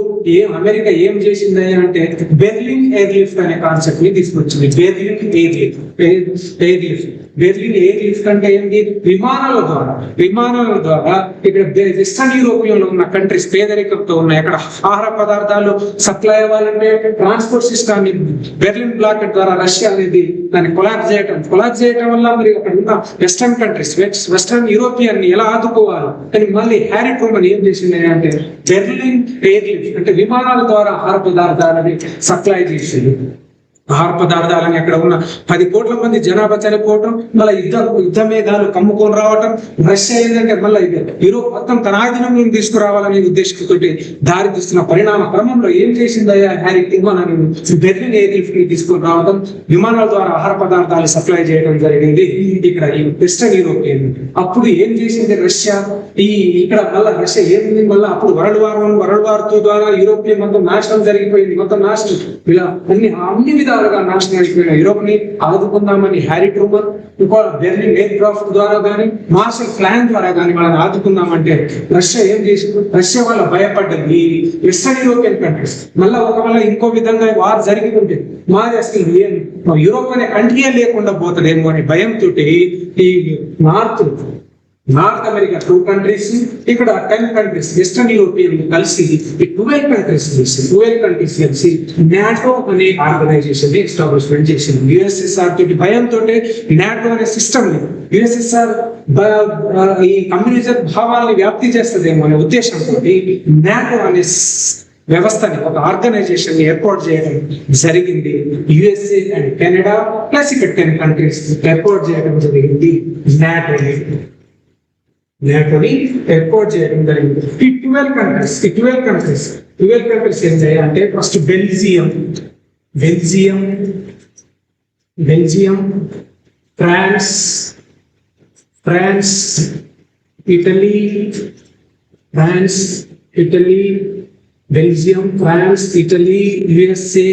S1: అమెరికా ఏం చేసింది అంటే బెర్లిన్ ఎయిర్ లిఫ్ట్ అనే కాన్సెప్ట్ ని తీసుకొచ్చింది. బెర్లిన్ ఎయిర్ లిఫ్ట్ అంటే ఏంటి, విమానాల ద్వారా ఇక్కడ వెస్టర్న్ యూరోపియన్ లో ఉన్న కంట్రీస్ పేదరికంతో ఉన్నాయి, అక్కడ ఆహార పదార్థాలు సప్లై అవ్వాలంటే ట్రాన్స్పోర్ట్ సిస్టమ్ ని బెర్లిన్ బ్లాకెట్ ద్వారా రష్యా అనేది దాన్ని కొలాప్స్ చేయడం వల్ల మరి అక్కడ ఉన్న వెస్టర్న్ కంట్రీస్ వెస్టర్న్ యూరోపియన్ ని ఎలా ఆదుకోవాలి కానీ మళ్ళీ హ్యారీ ట్రూమన్ ఏం చేసింది అంటే బెర్లిన్ ఎయిర్ లిఫ్ట్ అంటే విమానాల ద్వారా ఆహార పదార్థాలని సప్లై చేసింది. ఆహార పదార్థాలని అక్కడ ఉన్న 10 కోట్ల మంది జనాభా చనిపోవటం, మళ్ళీ యుద్ధ మేఘాలు కమ్ముకొని రావటం, రష్యా ఏంటంటే మళ్ళీ యూరోప్ మొత్తం తన ఆధీనంలో తీసుకురావాలనే ఉద్దేశంతో దారి తీస్తున్న పరిణామ క్రమంలో ఏం చేసిందయ్యా హ్యారీ ట్రూమన్ అని బెర్లిన్ ఎయిర్ లిఫ్ట్ ని తీసుకొని రావడం, విమానాల ద్వారా ఆహార పదార్థాలు సప్లై చేయడం జరిగింది ఇక్కడ ఈ వెస్టర్న్ యూరోపియన్. అప్పుడు ఏం చేసింది రష్యా, ఇక్కడ మళ్ళీ రష్యా ఏమింది మళ్ళీ అప్పుడు వరల్డ్ వార్ II ద్వారా యూరోపియన్ మొత్తం నాశనం జరిగిపోయింది, మొత్తం నాశనం ఇలా అన్ని విధాలు తరగా నాశనం అయిపోయిన యూరోప్ ని ఆదుకుందామని హ్యారీ ట్రూమన్ ఇంకో బెర్లిన్ ఎయిర్ క్రాఫ్ట్ ద్వారా కానీ మార్షల్ ప్లాన్ ద్వారా కానీ వాళ్ళని ఆదుకుందామంటే రష్యా ఏం చేసింది? రష్యా వల్ల భయపడ్డది ఈ వెస్టర్న్ యూరోపియన్ కంట్రీస్. మళ్ళీ ఒకవేళ ఇంకో విధంగా వార్ జరిగి ఉంటే మాది అసలు యూరోప్ అనే కంట్రీయే లేకుండా పోతుందేమో అనే భయంతో ఈ నార్త్ అమెరికా 2 కంట్రీస్, ఇక్కడ 10 కంట్రీస్ వెస్టర్న్ యూరోపియన్ కలిసి ఈ 12 కంట్రీస్ కలిసి నాటో అనే ఆర్గనైజేషన్ ని ఎస్టాబ్లిష్మెంట్ చేసింది. యుఎస్ఎస్ఆర్ తోటి భయంతో నాటో అనే సిస్టమ్ ని యుఎస్ఎస్ఆర్ ఈ కమ్యూనిజం భావాన్ని వ్యాప్తి చేస్తుందేమో అనే ఉద్దేశంతో నాటో అనే వ్యవస్థని ఒక ఆర్గనైజేషన్ ని ఏర్పాటు చేయడం జరిగింది. యుఎస్ఏ అండ్ కెనడా ప్లస్ ఇక్కడ 10 కంట్రీస్ ఏర్పాటు చేయడం జరిగింది. నాటోని ఏర్పాటు చేయడం జరిగింది. ఈ 12 కంట్రీస్ ఏం చేయాలంటే first Belgium, France, Italy, Belgium, France, Italy, USA,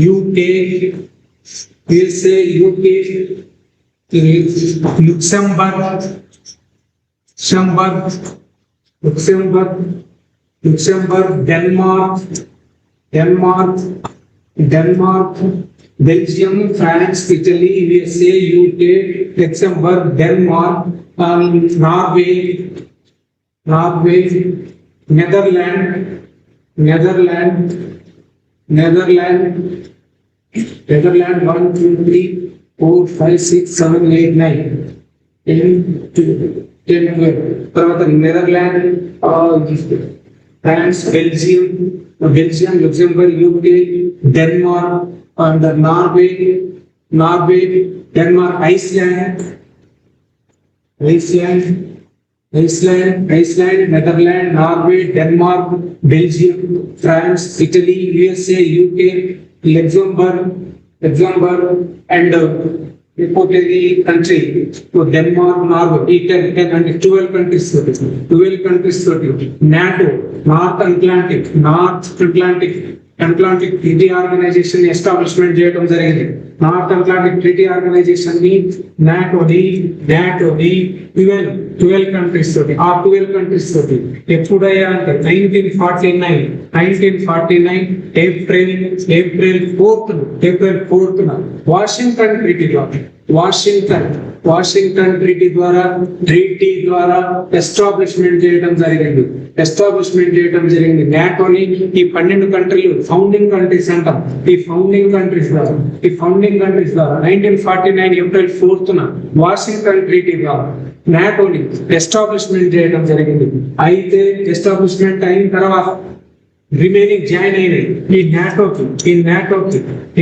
S1: UK, Luxembourg, Denmark, Belgium, France, Italy, USA, UK, Luxembourg, Denmark, Norway, Netherlands, 1, 2, 3, 4, 5, 6, 7, 8, 9, 10, 12. తర్వాత Netherland, France, Belgium, Luxembourg, UK, Denmark and Norway, Denmark, Iceland, Netherland, Norway, Denmark, Belgium, France, Italy, USA, UK, Luxembourg and ఇంకోటి కంట్రీ డెన్మార్క్, నార్వే, ఈ 10 అంటే 12 కంట్రీస్ తోటి NATO North Atlantic Treaty Organization establishment చేయడం జరిగింది. నార్త్ అట్లాంటిక్ ట్రీటీ ఆర్గనైజేషన్ ని నాటోని 12 కంట్రీస్ తోటి ఎప్పుడయ్యా అంటే 1949 ఏప్రిల్ 4th వాషింగ్టన్ ట్రీటీ ద్వారా ఎస్టాబ్లిష్మెంట్ చేయడం జరిగింది. నాటోని ఈ 12 కంట్రీలు ఫౌండింగ్ కంట్రీస్ అంటాం. ఈ ఫౌండింగ్ కంట్రీస్ ద్వారా 1949 ఏప్రిల్ 4th వాషింగ్టన్ ట్రీటీ ద్వారా నాటోని ఎస్టాబ్లిష్మెంట్ చేయడం జరిగింది. అయితే ఎస్టాబ్లిష్మెంట్ అయిన తర్వాత రిమైనింగ్ జాయిన్ అయినాయి ఈ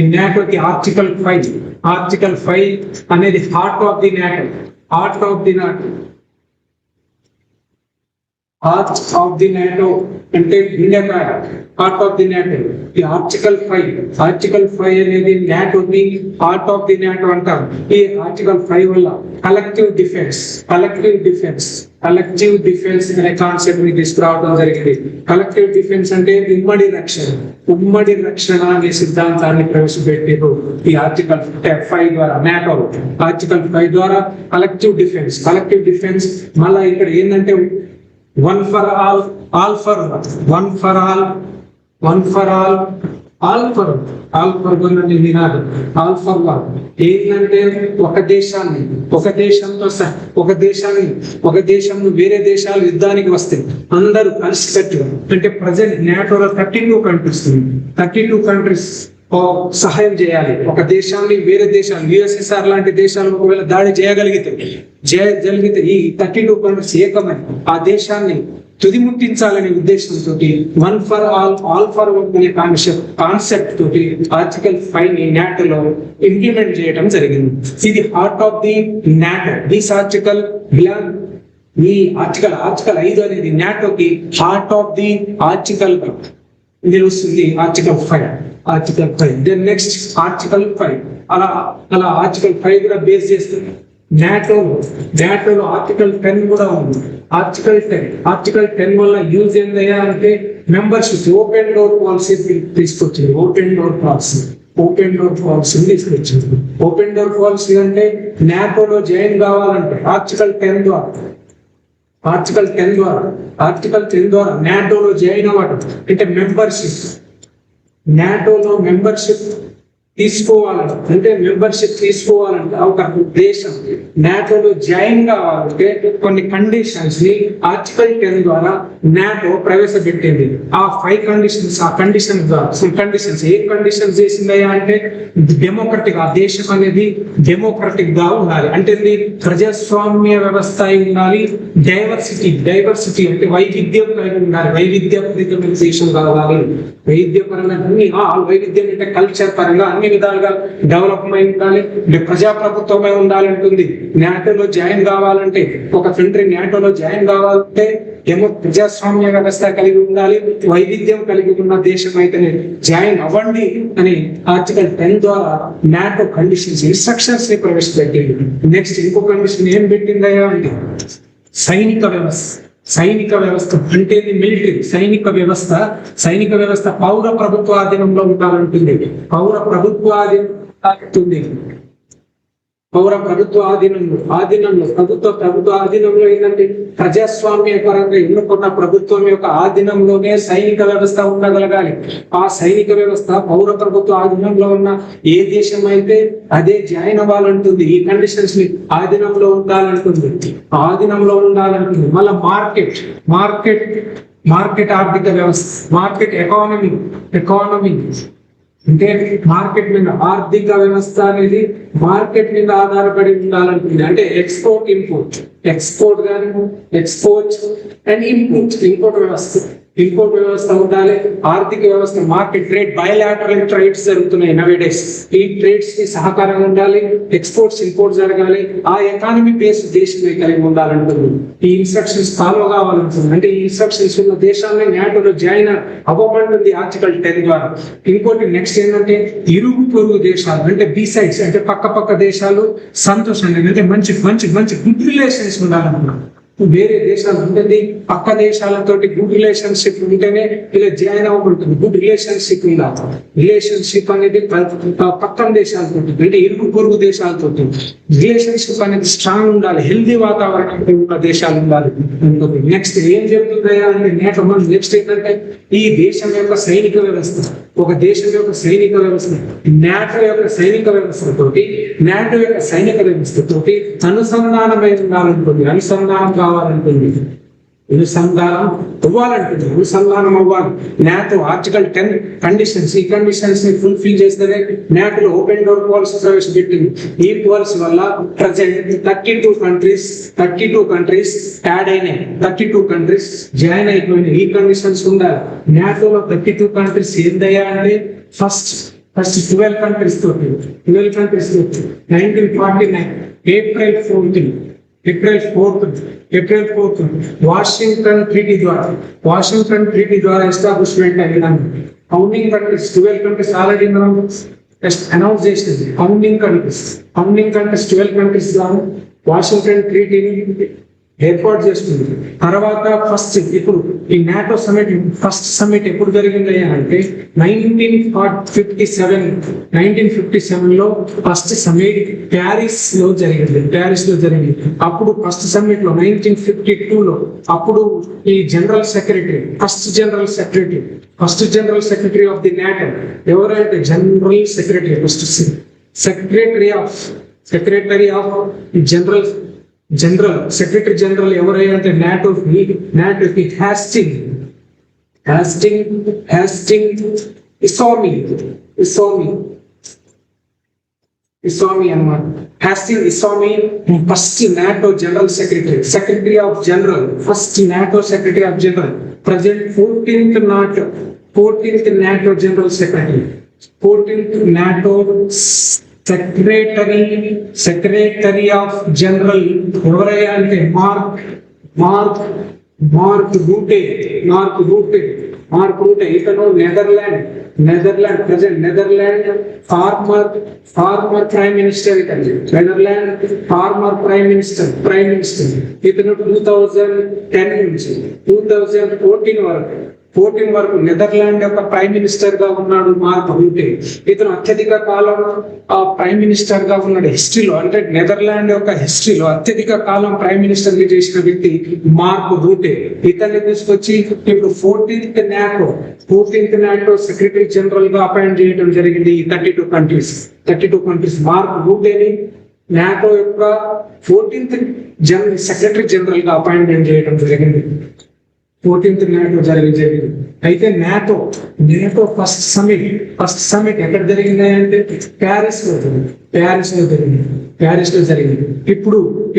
S1: నాటోకి ఆర్టికల్ 5 అనేది హార్ట్ ఆఫ్ ది నాటో అంటే గుండెకాయ, హార్ట్ ఆఫ్ ది నాటో. ఈ ఆర్టికల్ 5 అనేది నాటోని హార్ట్ ఆఫ్ ది నాటో అంటారు. ఈ ఆర్టికల్ 5 వల్ల కలెక్టివ్ డిఫెన్స్ అనే కాన్సెప్ట్ ని తీసుకురావడం జరిగింది. కలెక్టివ్ డిఫెన్స్ అంటే ఉమ్మడి రక్షణ అనే సిద్ధాంతాన్ని ప్రవేశపెట్టారు ఈ ఆర్టికల్ 5 ద్వారా. నాటో ఆర్టికల్ 5 ద్వారా కలెక్టివ్ డిఫెన్స్. మళ్ళా ఇక్కడ ఏంటంటే వన్ ఫర్ ఆల్ ఏంటంటే ఒక దేశం వేరే దేశాలు యుద్ధానికి వస్తే అందరూ కలిసికట్టుగా, అంటే ప్రజెంట్ నాటోలో 32 కంట్రీస్ సహాయం చేయాలి. ఒక దేశాన్ని వేరే దేశాలు యుఎస్ఎస్ఆర్ లాంటి దేశాలు ఒకవేళ దాడి చేయగలిగితే ఈ 32 కంట్రీస్ ఏకమై ఆ దేశాన్ని తుదిముట్టించాలనే ఉద్దేశంతో one for all for one అనే కాన్సెప్ట్ తోటి ఆర్టికల్ 5 ని నాటోలో ఇంప్లిమెంట్ చేయడం జరిగింది. ఇది heart of the NATO. This article article 5 అనేది నాటోకి హార్ట్ ఆఫ్ ది ఆర్టికల్ నిలుస్తుంది. ఆర్టికల్ 5 దెన్ నెక్స్ట్ ఆర్టికల్ 5 అలా ఆర్టికల్ 5 కూడా బేస్ చేస్తుంది. నాటోలో ఆర్టికల్ 10 కూడా ఉంది. ఆర్టికల్ 10 వల్ల యూజ్ ఏందయ్యా అంటే మెంబర్షిప్, ఓపెన్ డోర్ పాలసీ తీసుకొచ్చింది. ఓపెన్ డోర్ పాలసీ తీసుకొచ్చింది. ఓపెన్ డోర్ పాలసీ అంటే నాటోలో జాయిన్ కావాలంటే ఆర్టికల్ 10 ద్వారా నాటోలో జాయిన్ అవ్వడం అంటే మెంబర్షిప్, నాటోలో మెంబర్షిప్ తీసుకోవాలంటే ఒక దేశం నాటోలో జాయిన్ కావాలంటే కొన్ని కండిషన్స్ ని ఆర్టికల్ 10 ద్వారా నాటో ప్రవేశపెట్టింది. ఆ 5 కండిషన్స్, ఏ కండిషన్స్ చేసిందయ్యా అంటే డెమోక్రటిక్, ఆ దేశం అనేది డెమోక్రటిక్ గా ఉండాలి, అంటే ప్రజాస్వామ్య వ్యవస్థ అయి ఉండాలి, డైవర్సిటీ అంటే వైవిధ్యం కలిగి ఉండాలి, వైవిధ్యపరమైన దేశం కావాలి, వైవిధ్యపరంగా వైవిధ్యం అంటే కల్చర్ పరంగా అన్ని విధాలుగా డెవలప్మెంట్ ఉండాలి, ప్రజాప్రభుత్వమే ఉండాలంటుంది. నాటోలో జాయిన్ కావాలంటే ఒక కంట్రీ నాటోలో జాయిన్ కావాలంటే ప్రజాస్వామ్య వ్యవస్థ కలిగి ఉండాలి, వైవిధ్యం కలిగి ఉన్న దేశం అయితేనే జాయిన్ అవ్వండి అని ఆర్టికల్ 10 ద్వారా నాటో కండిషన్స్, ఇన్స్ట్రక్షన్స్ ని ప్రవేశపెట్టింది. నెక్స్ట్ ఇంకో కండిషన్ ఏం పెట్టిందయ్యా అంటే సైనిక వ్యవస్థ అంటే మిలిటరీ సైనిక వ్యవస్థ పౌర ప్రభుత్వ ఆధీనంలో ఉండాలంటుంది. పౌర ప్రభుత్వ ఆధీనంలో ఏంటంటే ప్రజాస్వామ్య పరంగా ఎన్నుకున్న ప్రభుత్వం యొక్క ఆధీనంలోనే సైనిక వ్యవస్థ ఉండగలగాలి. ఆ సైనిక వ్యవస్థ పౌర ప్రభుత్వ ఆధీనంలో ఉన్న ఏ దేశం అయితే అదే జాయిన్ అవ్వాలంటుంది. ఈ కండిషన్స్ ని ఆధీనంలో ఉండాలంటుంది. మళ్ళీ మార్కెట్ ఆర్థిక వ్యవస్థ, మార్కెట్ ఎకానమీ అంటే మార్కెట్ మీద ఆర్థిక వ్యవస్థ అనేది మార్కెట్ మీద ఆధారపడి ఉండాలంటుంది. అంటే ఎక్స్పోర్ట్ అండ్ ఇంపోర్ట్ వ్యవస్థ ఉండాలి. ఆర్థిక వ్యవస్థ, మార్కెట్ ట్రేడ్, బయలాటరల్ ట్రేడ్స్ జరుగుతున్నాయి నవేడేస్. ఈ ట్రేడ్స్ కి సహకారం ఉండాలి, ఇంపోర్ట్స్ జరగాలి. ఆ ఎకానమీ బేస్ దేశమే కలిగి ఉండాలంటుంది. ఈ ఇన్స్ట్రక్షన్స్ ఫాలో కావాలంటుంది. అంటే ఈ ఇన్స్ట్రక్షన్స్ ఉన్న దేశాన్ని నాటోలో జాయిన్ అవ్వమంటుంది ఆర్టికల్ 10 ద్వారా. ఇంకోటి నెక్స్ట్ ఏంటంటే ఇరుగు పొరుగు దేశాలు అంటే బీసైడ్స్ అంటే పక్క దేశాలు సంతోషంగా అంటే మంచి గుడ్ రిలేషన్స్ ఉండాలనుకున్నాం. వేరే దేశాలు ఉంటుంది, పక్క దేశాలతోటి గుడ్ రిలేషన్షిప్ ఉంటేనే ఇలా జాయిన్ అవ్వబడుతుంది. గుడ్ రిలేషన్షిప్ అనేది పక్కన దేశాలతో అంటే ఇరుగు పొరుగు దేశాలతో రిలేషన్షిప్ అనేది స్ట్రాంగ్ ఉండాలి, హెల్దీ వాతావరణం ఉన్న దేశాలు ఉండాలి. నెక్స్ట్ ఏం జరుగుతుందయ్యా అంటే నెక్స్ట్ ఏంటంటే ఈ దేశం యొక్క సైనిక వ్యవస్థ, ఒక దేశం యొక్క సైనిక వ్యవస్థ నాటో యొక్క సైనిక వ్యవస్థతోటి అనుసంధానమై ఉండాలనుకుంది, అనుసంధానం అవ్వాలి. నాటో ఆర్టికల్ 10 కండిషన్స్, ఈ కండిషన్స్ ని ఫుల్ఫిల్ చేస్తేనే నాటోలో ఓపెన్ డోర్ పాలసీ ప్రవేశపెట్టింది. ఈ పాలసీ వల్ల ప్రజెంట్ 32 కంట్రీస్ యాడ్ అయినాయి, 32 కంట్రీస్ జాయిన్ అయిపోయినాయి. ఈ కండిషన్స్ ఉండాలి. నాటోలో 32 కంట్రీస్ ఏందయ్యా అంటే ఫస్ట్ 12 కంట్రీస్ తోటి 1949 ఏప్రిల్ 4th వాషింగ్టన్ ట్రీటీ ద్వారా ఎస్టాబ్లిష్మెంట్ అయిన ఫౌండింగ్ కంట్రీస్ 12 కంట్రీస్ ఆల్రెడీ మనం అనౌన్స్ చేసింది. ఫౌండింగ్ కంట్రీస్ 12 కంట్రీస్ ద్వారా వాషింగ్టన్ ట్రీటీని ఏర్పాటు చేస్తుంది. తర్వాత ఇప్పుడు ఈ నాటో ఫస్ట్ సమిట్ ఎప్పుడు జరిగింది అంటే 1957 లో ఫస్ట్ సమిట్ ప్యారిస్ లో జరిగింది. అప్పుడు ఫస్ట్ సమిట్ లో 1952 లో అప్పుడు ఈ first general secretary of the NATO ఎవరైతే సెక్రటరీ జనరల్ ఎవరైతే నాటోకి హ్యాస్టింగ్ ఇస్వామి అన్నమాట. Hastings Ismay first NATO general secretary of general present 14th NATO general secretary, 14th NATO secretary of general ఎవరయ్యా అంటే మార్క్ రూటే. ఇతను Netherland present Netherland former prime minister. ఇతను 2010 నుంచి 2014 వరకు 14 వరకు నెదర్లాండ్ యొక్క ప్రైమ్ మినిస్టర్ గా ఉన్నాడు మార్క్ రూటే. ఇతను అత్యధిక కాలం ప్రైమ్ మినిస్టర్ గా ఉన్నాడు హిస్టరీలో, అంటే నెదర్లాండ్ యొక్క హిస్టరీలో అత్యధిక కాలం ప్రైమ్ మినిస్టర్ గా చేసిన వ్యక్తి మార్క్ రూటే. ఇతన్ని తీసుకొచ్చి ఇప్పుడు 14th నాటో సెక్రటరీ జనరల్ గా అపాయింట్ చేయడం జరిగింది. 32 కంట్రీస్ మార్క్ రూటేని నాటో యొక్క 14th సెక్రటరీ జనరల్ గా అపాయింట్మెంట్ చేయడం జరిగింది. 14th నాటో జరిగింది. అయితే నాటో ఫస్ట్ సమిట్ ఎక్కడ జరిగింది అంటే ప్యారిస్ లో జరిగింది.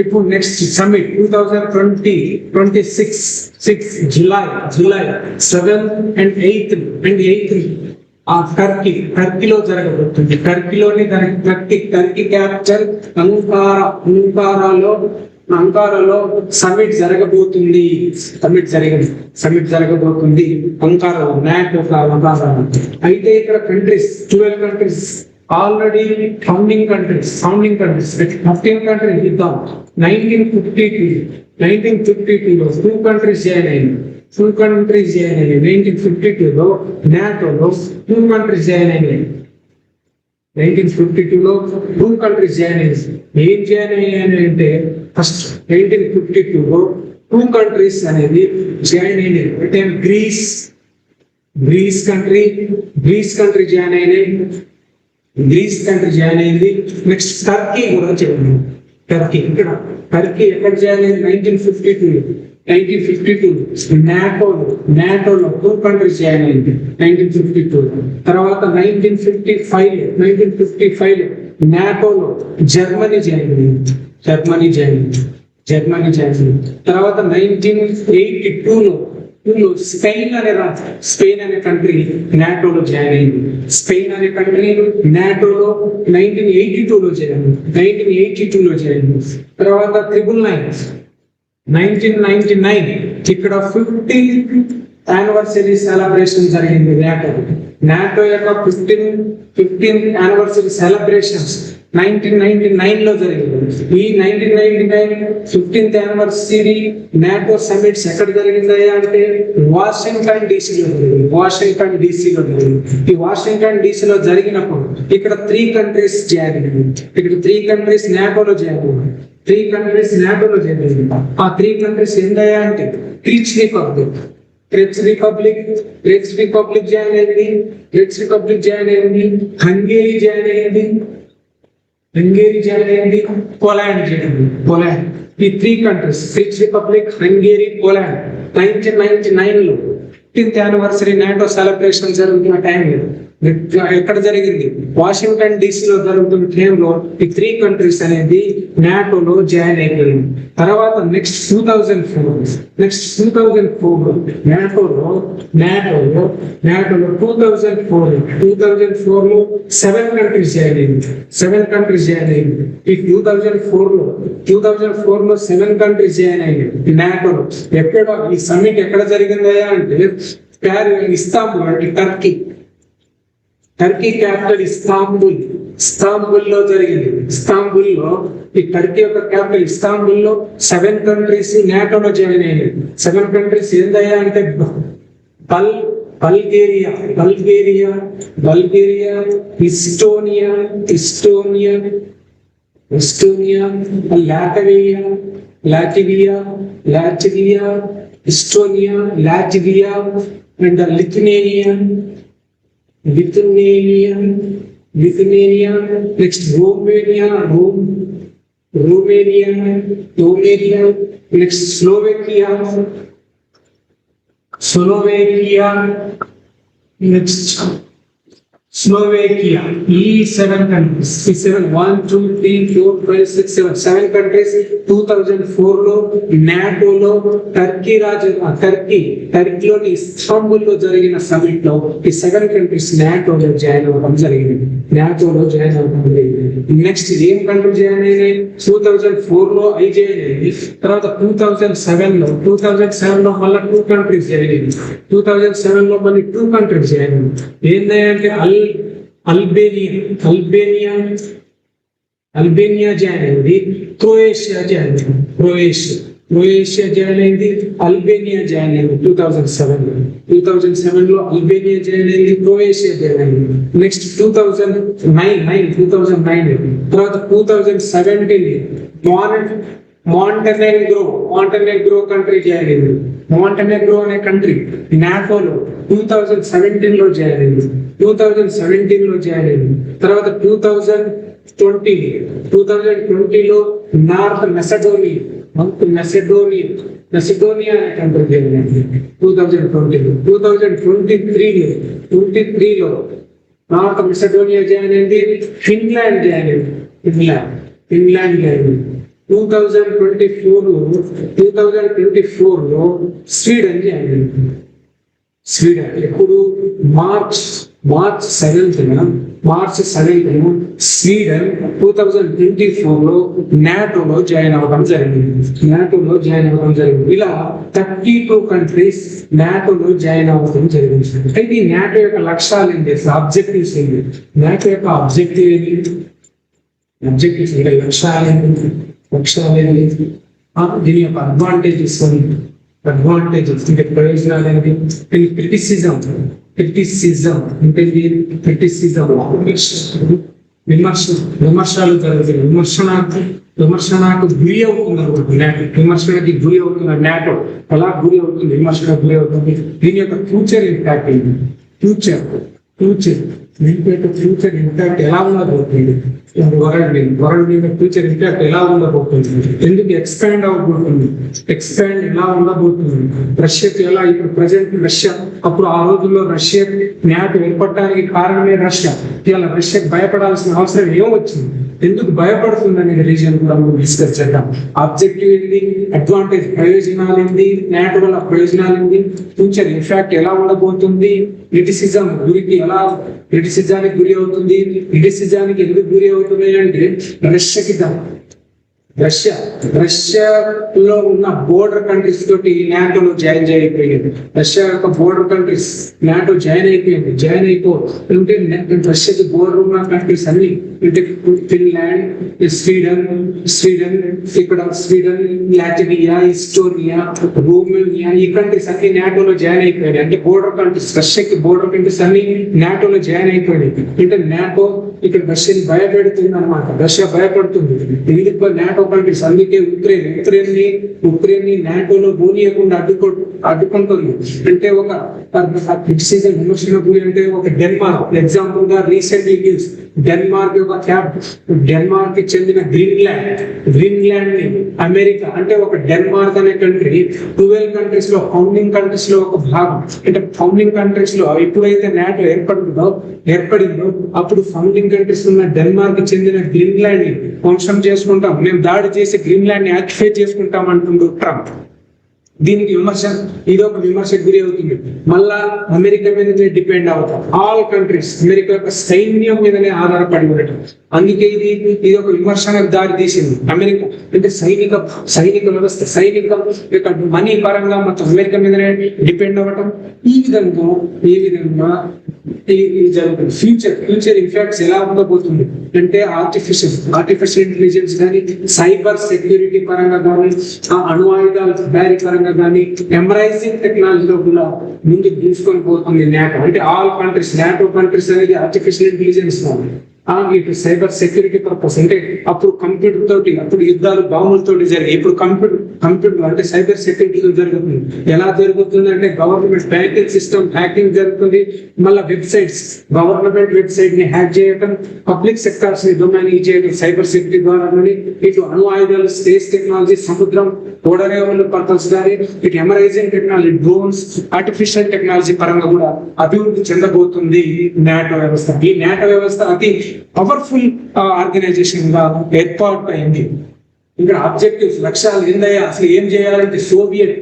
S1: ఇప్పుడు next summit 2026 July 7th and 8th ఆ టర్కీలో జరగబోతుంది. టర్కీలోని టర్కీ క్యాపిటల్ అంకారాలో సమిట్ జరగబోతుంది అంకారాలో, నాటో అంకారా. అయితే ఇక్కడ 12 countries already founding countries 15 countries ఇద్దాం. 1952లో 2 కంట్రీస్ జాయిన్ అయింది. 1952లో నాటోలో 2 కంట్రీస్ జాయిన్ అయినాయి. 1952లో 2 కంట్రీస్ జాయిన్ అయ్యింది. ఏం జాయిన్ అయ్యాయి అంటే ఫస్ట్ 1952లో 2 కంట్రీస్ అనేది జాయిన్ అయినాయి. అంటే గ్రీస్ కంట్రీ జాయిన్ అయింది. నెక్స్ట్ టర్కీ కూడా జాయిన్ అయింది. టర్కీ ఎక్కడ జాయిన్ అయింది? 1952 నాటోలో 2 కంట్రీస్ జాయిన్ అయింది 1952. తర్వాత 1955 నాటోలో జర్మనీ జాయిన్ అయింది. తర్వాత 1982లో స్పెయిన్ అనే కంట్రీ నాటోలో జాయిన్ అయింది. స్పెయిన్ అనే కంట్రీ నాటోలో 1982లో జాయిన్ అయింది. తర్వాత 1999 ఇక్కడ 15th యానివర్సరీ సెలబ్రేషన్ జరిగింది. నాటో యొక్క 15th యానివర్సరీ సెలబ్రేషన్స్ 1999 లో జరిగింది. ఈ 1999 15th యానివర్సరీ నాటో సమిట్స్ ఎక్కడ జరిగిందయ్యా అంటే వాషింగ్టన్ డీసీలో జరిగింది. ఈ వాషింగ్టన్ డీసీలో జరిగినప్పుడు ఇక్కడ 3 కంట్రీస్ జాయిన్ అయ్యాయి. ఇక్కడ 3 కంట్రీస్ నాటోలో జాయిన్ అయ్యాయి. 3 కంట్రీస్ నాటోలో జాయిన్ అయ్యాయి. ఆ 3 కంట్రీస్ ఏందయ్యా అంటే గ్రీక్ రిపబ్లిక్ జాయిన్ అయింది. హంగేరీ జాయిన్ అయింది. పోలాండ్. ఈ 3 countries Greek Republic, Hungary, Poland 1999లో 15th యానివర్సరీ నాటో సెలబ్రేషన్ జరుగుతున్న టైంలో ఎక్కడ జరిగింది? వాషింగ్టన్ డీసీలో జరుగుతున్న టైంలో ఈ 3 కంట్రీస్ అనేది నాటోలో జాయిన్ అయిపోయింది. తర్వాత నెక్స్ట్ 2004 నాటోలో 2004లో 7 కంట్రీస్ జాయిన్ అయింది. ఈ 2004లో 7 కంట్రీస్ జాయిన్ అయింది నాటోలో. ఎక్కడ ఈ సమ్మిట్ ఎక్కడ జరిగిందయా అంటే ఇస్తాంబుల్, అంటే టర్కీ క్యాపిటల్ ఇస్తాంబుల్లో జరిగింది. ఇస్తాంబుల్లో ఈ టర్కీ యొక్క క్యాపిటల్ ఇస్తాంబుల్లో 7 కంట్రీస్ నాటోలో జాయిన్ అయ్యాయి. 7 కంట్రీస్ ఏందయ్యా అంటే Bulgaria, Estonia, Latvia and Lithuania, next Romania, next Slovakia, next Slovakia. ఈ 7 కంట్రీస్, 1 2 3 4 5 6 7 కంట్రీస్ 2004లో నాటోలో టర్కీలోని ఇస్తాంబుల్లో జరిగిన సమిట్ లో ఈ 7 కంట్రీస్ నాటోలో జాయిన్ అవ్వడం జరిగింది. నెక్స్ట్ ఏం కంట్రీ జాయిన్ అయ్యాయి? 2004లో జాయిన్ అయింది. తర్వాత 2007లో మళ్ళీ 2 కంట్రీస్ జాయిన్ అయింది. 2007లో మళ్ళీ 2 కంట్రీస్ జాయిన్ అయింది. ఏంటంటే అల్బేనియా జాయిన్ అయింది. క్రొయేషియా జాయిన్ అయింది. క్రొయేషియా జాయిన్ అయింది, అల్బేనియా జాయిన్ అయింది 2007 లో అల్బేనియా జాయిన్ అయింది, క్రొయేషియా జాయిన్ అయింది. నెక్స్ట్ 2009 తర్వాత 2017 మాంటెనెగ్రో కంట్రీ జాయిన్ అయింది. మాంటెనెగ్రో అనే కంట్రీ నాటోలో 2017 లో జాయిన్ అయింది. తర్వాత 2020లో నార్త్ మెసడోనియా అనే కంట్రీ జాయిన్ అయింది 2020లో. 2023లో నార్త్ మెసడోనియా జాయిన్ అయింది, ఫిన్లాండ్ జాయిన్ అయింది. 2024లో స్వీడన్ జాయిన్ అయింది. ఎప్పుడు మార్చ్ 7th స్వీడన్ 2024లో నాటోలో జాయిన్ అవ్వడం జరిగింది. ఇలా 32 కంట్రీస్ నాటోలో జాయిన్ అవ్వడం జరిగింది. అయితే ఈ నాటో యొక్క లక్ష్యాలు ఏంటి, ఆబ్జెక్టివ్స్ ఏంటి, నాటో యొక్క ఆబ్జెక్టివ్స్ లక్ష్యాలు ఏంటి, దీని యొక్క అడ్వాంటేజెస్ అంటే ప్రయోజనాలు ఏంటి, క్రిటిసిజం అంటే విమర్శలు జరుగుతాయి. విమర్శనకు గురి అవుతుంది నాటో ఎలా గురి అవుతుంది, విమర్శకు గురి అవుతుంది. దీని యొక్క ఫ్యూచర్ ఇంపాక్ట్ ఏంటి, ఫ్యూచర్ ఇంపాక్ట్ ఎలా ఉండబోతుంది, వరల్డ్ మీద ఫ్యూచర్ ఇంపాక్ట్ ఎలా ఉండబోతుంది, ఎందుకు ఎక్స్పాండ్ ఎలా ఉండబోతుంది, రష్యాకి ఎలా ఇప్పుడు ప్రజెంట్ రష్యా, అప్పుడు ఆ రోజుల్లో రష్యా నాటో ఏర్పడడానికి కారణమే రష్యా. ఇలా రష్యాకి భయపడాల్సిన అవసరం ఏమొచ్చింది, ఎందుకు భయపడుతుంది అనే రీజన్ కూడా మనం డిస్కస్ చేద్దాం. ఆబ్జెక్టివ్ ఏంటి, అడ్వాంటేజ్ ప్రయోజనాలు ఏంటి, నాటో వల్ల ప్రయోజనాలు ఏంటి, ఫ్యూచర్ ఇంపాక్ట్ ఎలా ఉండబోతుంది, క్రిటిసిజానికి గురి అవుతుంది. క్రిటిసిజానికి ఎందుకు గురి అవుతుంది అంటే రష్యాలో ఉన్న బోర్డర్ కంట్రీస్ తోటి నాటోలో జాయిన్ అయిపోయింది. రష్యా యొక్క బోర్డర్ కంట్రీస్ నాటో జాయిన్ అయిపోతే రష్యాకి బోర్డర్ ఉన్న కంట్రీస్ అన్ని అంటే Finland, Sweden, Latvia, Estonia, Romania, ఈ కంట్రీస్ అన్ని నాటోలో జాయిన్ అయిపోయాయి. అంటే బోర్డర్ కంట్రీస్, రష్యాకి బోర్డర్ కంట్రీస్ అన్ని నాటోలో జాయిన్ అయిపోయాయి. అంటే నాటో ఇక్కడ రష్యాని భయపెడుతుంది అనమాట. రష్యా భయపడుతుంది ఎందుకు, నాటో కంట్రీస్. అందుకే ఉక్రెయిన్ ని నాటోలో పోనీయకుండా అడ్డుకుంటుంది. అంటే ఒక క్రిటిసిజం విమర్శలకు అంటే ఒక డెన్మార్క్ ఎగ్జాంపుల్ గా రీసెంట్లీ న్యూస్, డెన్మార్క్ కి చెందిన గ్రీన్లాండ్ ని అమెరికా, అంటే ఒక డెన్మార్క్ అనే కంట్రీ 12 కంట్రీస్ లో ఫౌండింగ్ కంట్రీస్ లో ఒక భాగం. అంటే ఫౌండింగ్ కంట్రీస్ లో ఎప్పుడైతే నాటో ఏర్పడిందో అప్పుడు ఫౌండింగ్ కంట్రీస్ ఉన్న డెన్మార్క్ చెందిన గ్రీన్లాండ్ ని ధ్వంసం చేసుకుంటాం, మేము దాడి చేసి గ్రీన్లాండ్ ని యాక్టివేట్ చేసుకుంటాం అంటుండ్రు ట్రంప్. దీనికి ఇది ఒక విమర్శకు గురి అవుతుంది. మళ్ళా అమెరికా మీదనే డిపెండ్ అవుతాం. ఆల్ కంట్రీస్ అమెరికా యొక్క సైన్యం మీదనే ఆధారపడి ఉండటం. అందుకే ఇది ఒక విమర్శనకు దారి తీసింది. అమెరికా అంటే సైనిక వ్యవస్థ, యొక్క మనీ పరంగా మొత్తం అమెరికా మీదనే డిపెండ్ అవ్వటం. ఈ విధంగా జరుగుతుంది. ఫ్యూచర్ ఇంపాక్ట్స్ ఎలా ఉండబోతుంది అంటే ఆర్టిఫిషియల్ ఇంటెలిజెన్స్ కానీ, సైబర్ సెక్యూరిటీ పరంగా కానీ, అణు ఆయుధాల తయారీ పరంగా కానీ, ఎమరైజింగ్ టెక్నాలజీలో కూడా ముందుకు తీసుకొని పోతుంది నాటో. అంటే ఆల్ కంట్రీస్, నాటో కంట్రీస్ అనేది ఆర్టిఫిషియల్ ఇంటెలిజెన్స్ ఇటు సైబర్ సెక్యూరిటీ పర్పస్. అంటే అప్పుడు కంప్యూటర్ తోటి, అప్పుడు యుద్ధాలు బాంబులతోటి జరిగాయి. ఇప్పుడు కంప్యూటర్ అంటే సైబర్ సెక్యూరిటీ జరుగుతుంది. ఎలా జరుగుతుంది అంటే గవర్నమెంట్ బ్యాంకింగ్ సిస్టమ్ హ్యాకింగ్ జరుగుతుంది. మళ్ళీ గవర్నమెంట్ వెబ్సైట్ ని హ్యాక్ చేయడం, పబ్లిక్ సెక్టార్స్ ని డొమైన్ చేయడం సైబర్ సెక్యూరిటీ ద్వారా. ఇటు అణు ఆయుధాలు, స్పేస్ టెక్నాలజీ, సముద్రం, ఓడరేవుల పర్పస్ కానీ, ఇటు ఎమరైజింగ్ టెక్నాలజీ, డ్రోన్స్, ఆర్టిఫిషియల్ టెక్నాలజీ పరంగా కూడా అభివృద్ధి చెందబోతుంది నాటో వ్యవస్థ. ఈ నాటో వ్యవస్థ అతి పవర్ఫుల్ ఆర్గనైజేషన్ గా ఏర్పాటు అయింది. ఇక్కడ ఆబ్జెక్టివ్స్, లక్ష్యాలు ఏందయ్యా, అసలు ఏం చేయాలంటే సోవియట్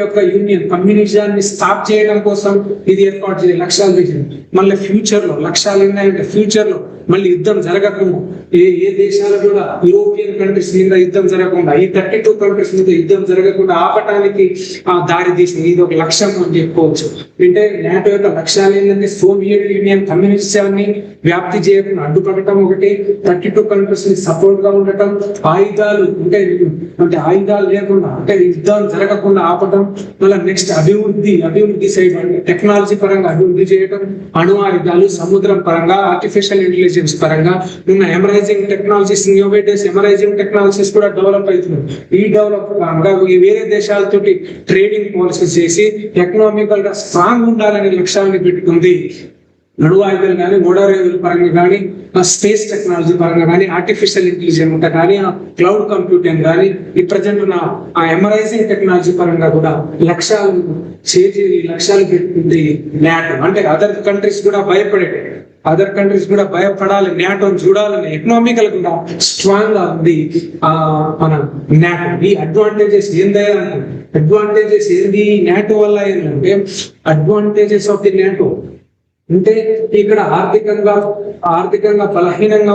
S1: యొక్క యూనియన్ కమ్యూనిజాన్ని స్టాప్ చేయడం కోసం ఇది ఏర్పాటు చేయాలి, లక్ష్యాలు చేసింది. మళ్ళీ ఫ్యూచర్ లో లక్ష్యాలు ఏంటంటే ఫ్యూచర్ లో మళ్ళీ యుద్ధం జరగకుండా, ఏ దేశాలు కూడా యూరోపియన్ కంట్రీస్ మీద యుద్ధం జరగకుండా, ఈ 32 కంట్రీస్ మీద యుద్ధం జరగకుండా ఆపటానికి దారి తీసింది. ఇది ఒక లక్ష్యం అని చెప్పుకోవచ్చు. అంటే నాటో యొక్క లక్ష్యాలు ఏంటంటే సోవియట్ యూనియన్ కమ్యూనిజాన్ని వ్యాప్తి చేయకుండా అడ్డుపడటం ఒకటి, 32 కంట్రీస్ ని సపోర్ట్ గా ఉండటం, ఆయుధాలు అంటే ఆయుధాలు లేకుండా అంటే యుద్ధాలు జరగకుండా ఆపటం, మళ్ళీ నెక్స్ట్ అభివృద్ధి సైడ్ అంటే టెక్నాలజీ పరంగా అభివృద్ధి చేయడం, అణు ఆయుధాలు, సముద్రం పరంగా, ఆర్టిఫిషియల్ ఇంటెలిజెన్స్ పరంగా ఉన్న ఎమరైజింగ్ టెక్నాలజీస్, ఇన్నోవేటివ్స్ ఎమరైజింగ్ టెక్నాలజీస్ కూడా డెవలప్ అవుతున్నాయి. ఈ డెవలప్ పరంగా వేరే దేశాలతోటి ట్రేడింగ్ పాలసీస్ చేసి ఎకనామికల్ గా స్ట్రాంగ్ ఉండాలనే లక్ష్యాన్ని పెట్టుకుంది. నడు ఆయుధాలు కానీ, మోడరేవుల పరంగా కానీ, స్పేస్ టెక్నాలజీ పరంగా కానీ, ఆర్టిఫిషియల్ ఇంటెలిజెన్స్ కానీ, క్లౌడ్ కంప్యూటింగ్ కానీ, ఈ ప్రజెంట్ ఉన్న ఆ ఎమరైజింగ్ టెక్నాలజీ పరంగా కూడా లక్ష్యాలు పెట్టుకుంది నాటో. అంటే అదర్ కంట్రీస్ కూడా భయపడాలి, నాటోని చూడాలని ఎకనామికల్ కూడా స్ట్రాంగ్ గా ఉంది మన నాటో. ఈ అడ్వాంటేజెస్ ఏంది నాటో వల్ల ఏంటంటే, అడ్వాంటేజెస్ ఆఫ్ ది నాటో అంటే ఇక్కడ ఆర్థికంగా బలహీనంగా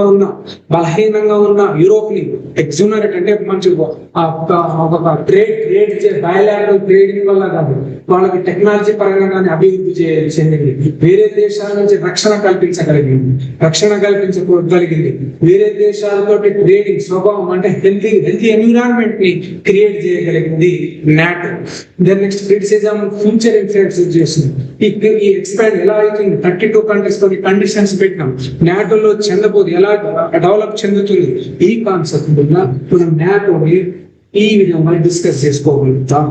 S1: ఉన్న యూరోప్ ని ఎక్స్యూనరేట్ అంటే మంచి బయలాటరల్ ట్రేడింగ్ వల్ల కాదు, వాళ్ళకి టెక్నాలజీ పరంగా కానీ అభివృద్ధి చెందింది. వేరే దేశాల నుంచి రక్షణ కల్పించగలిగింది. వేరే దేశాలతో ట్రేడింగ్ స్వభావం అంటే హెల్తీ ఎన్విరాన్మెంట్ ని క్రియేట్ చేయగలిగింది NATO. Then next criticism future influence చేస్తుంది. ఈ ఎక్స్పాండ్ ఎలా అవుతుంది, 32 కంట్రీస్ కొన్ని కండిషన్స్ పెట్టినాం, నాటోలో చెందబోదు, ఎలా డెవలప్ చెందుతుంది, ఈ కాన్సెప్ట్ మనం నాటోని ఈ విధంగా డిస్కస్ చేసుకోగలుగుతాం.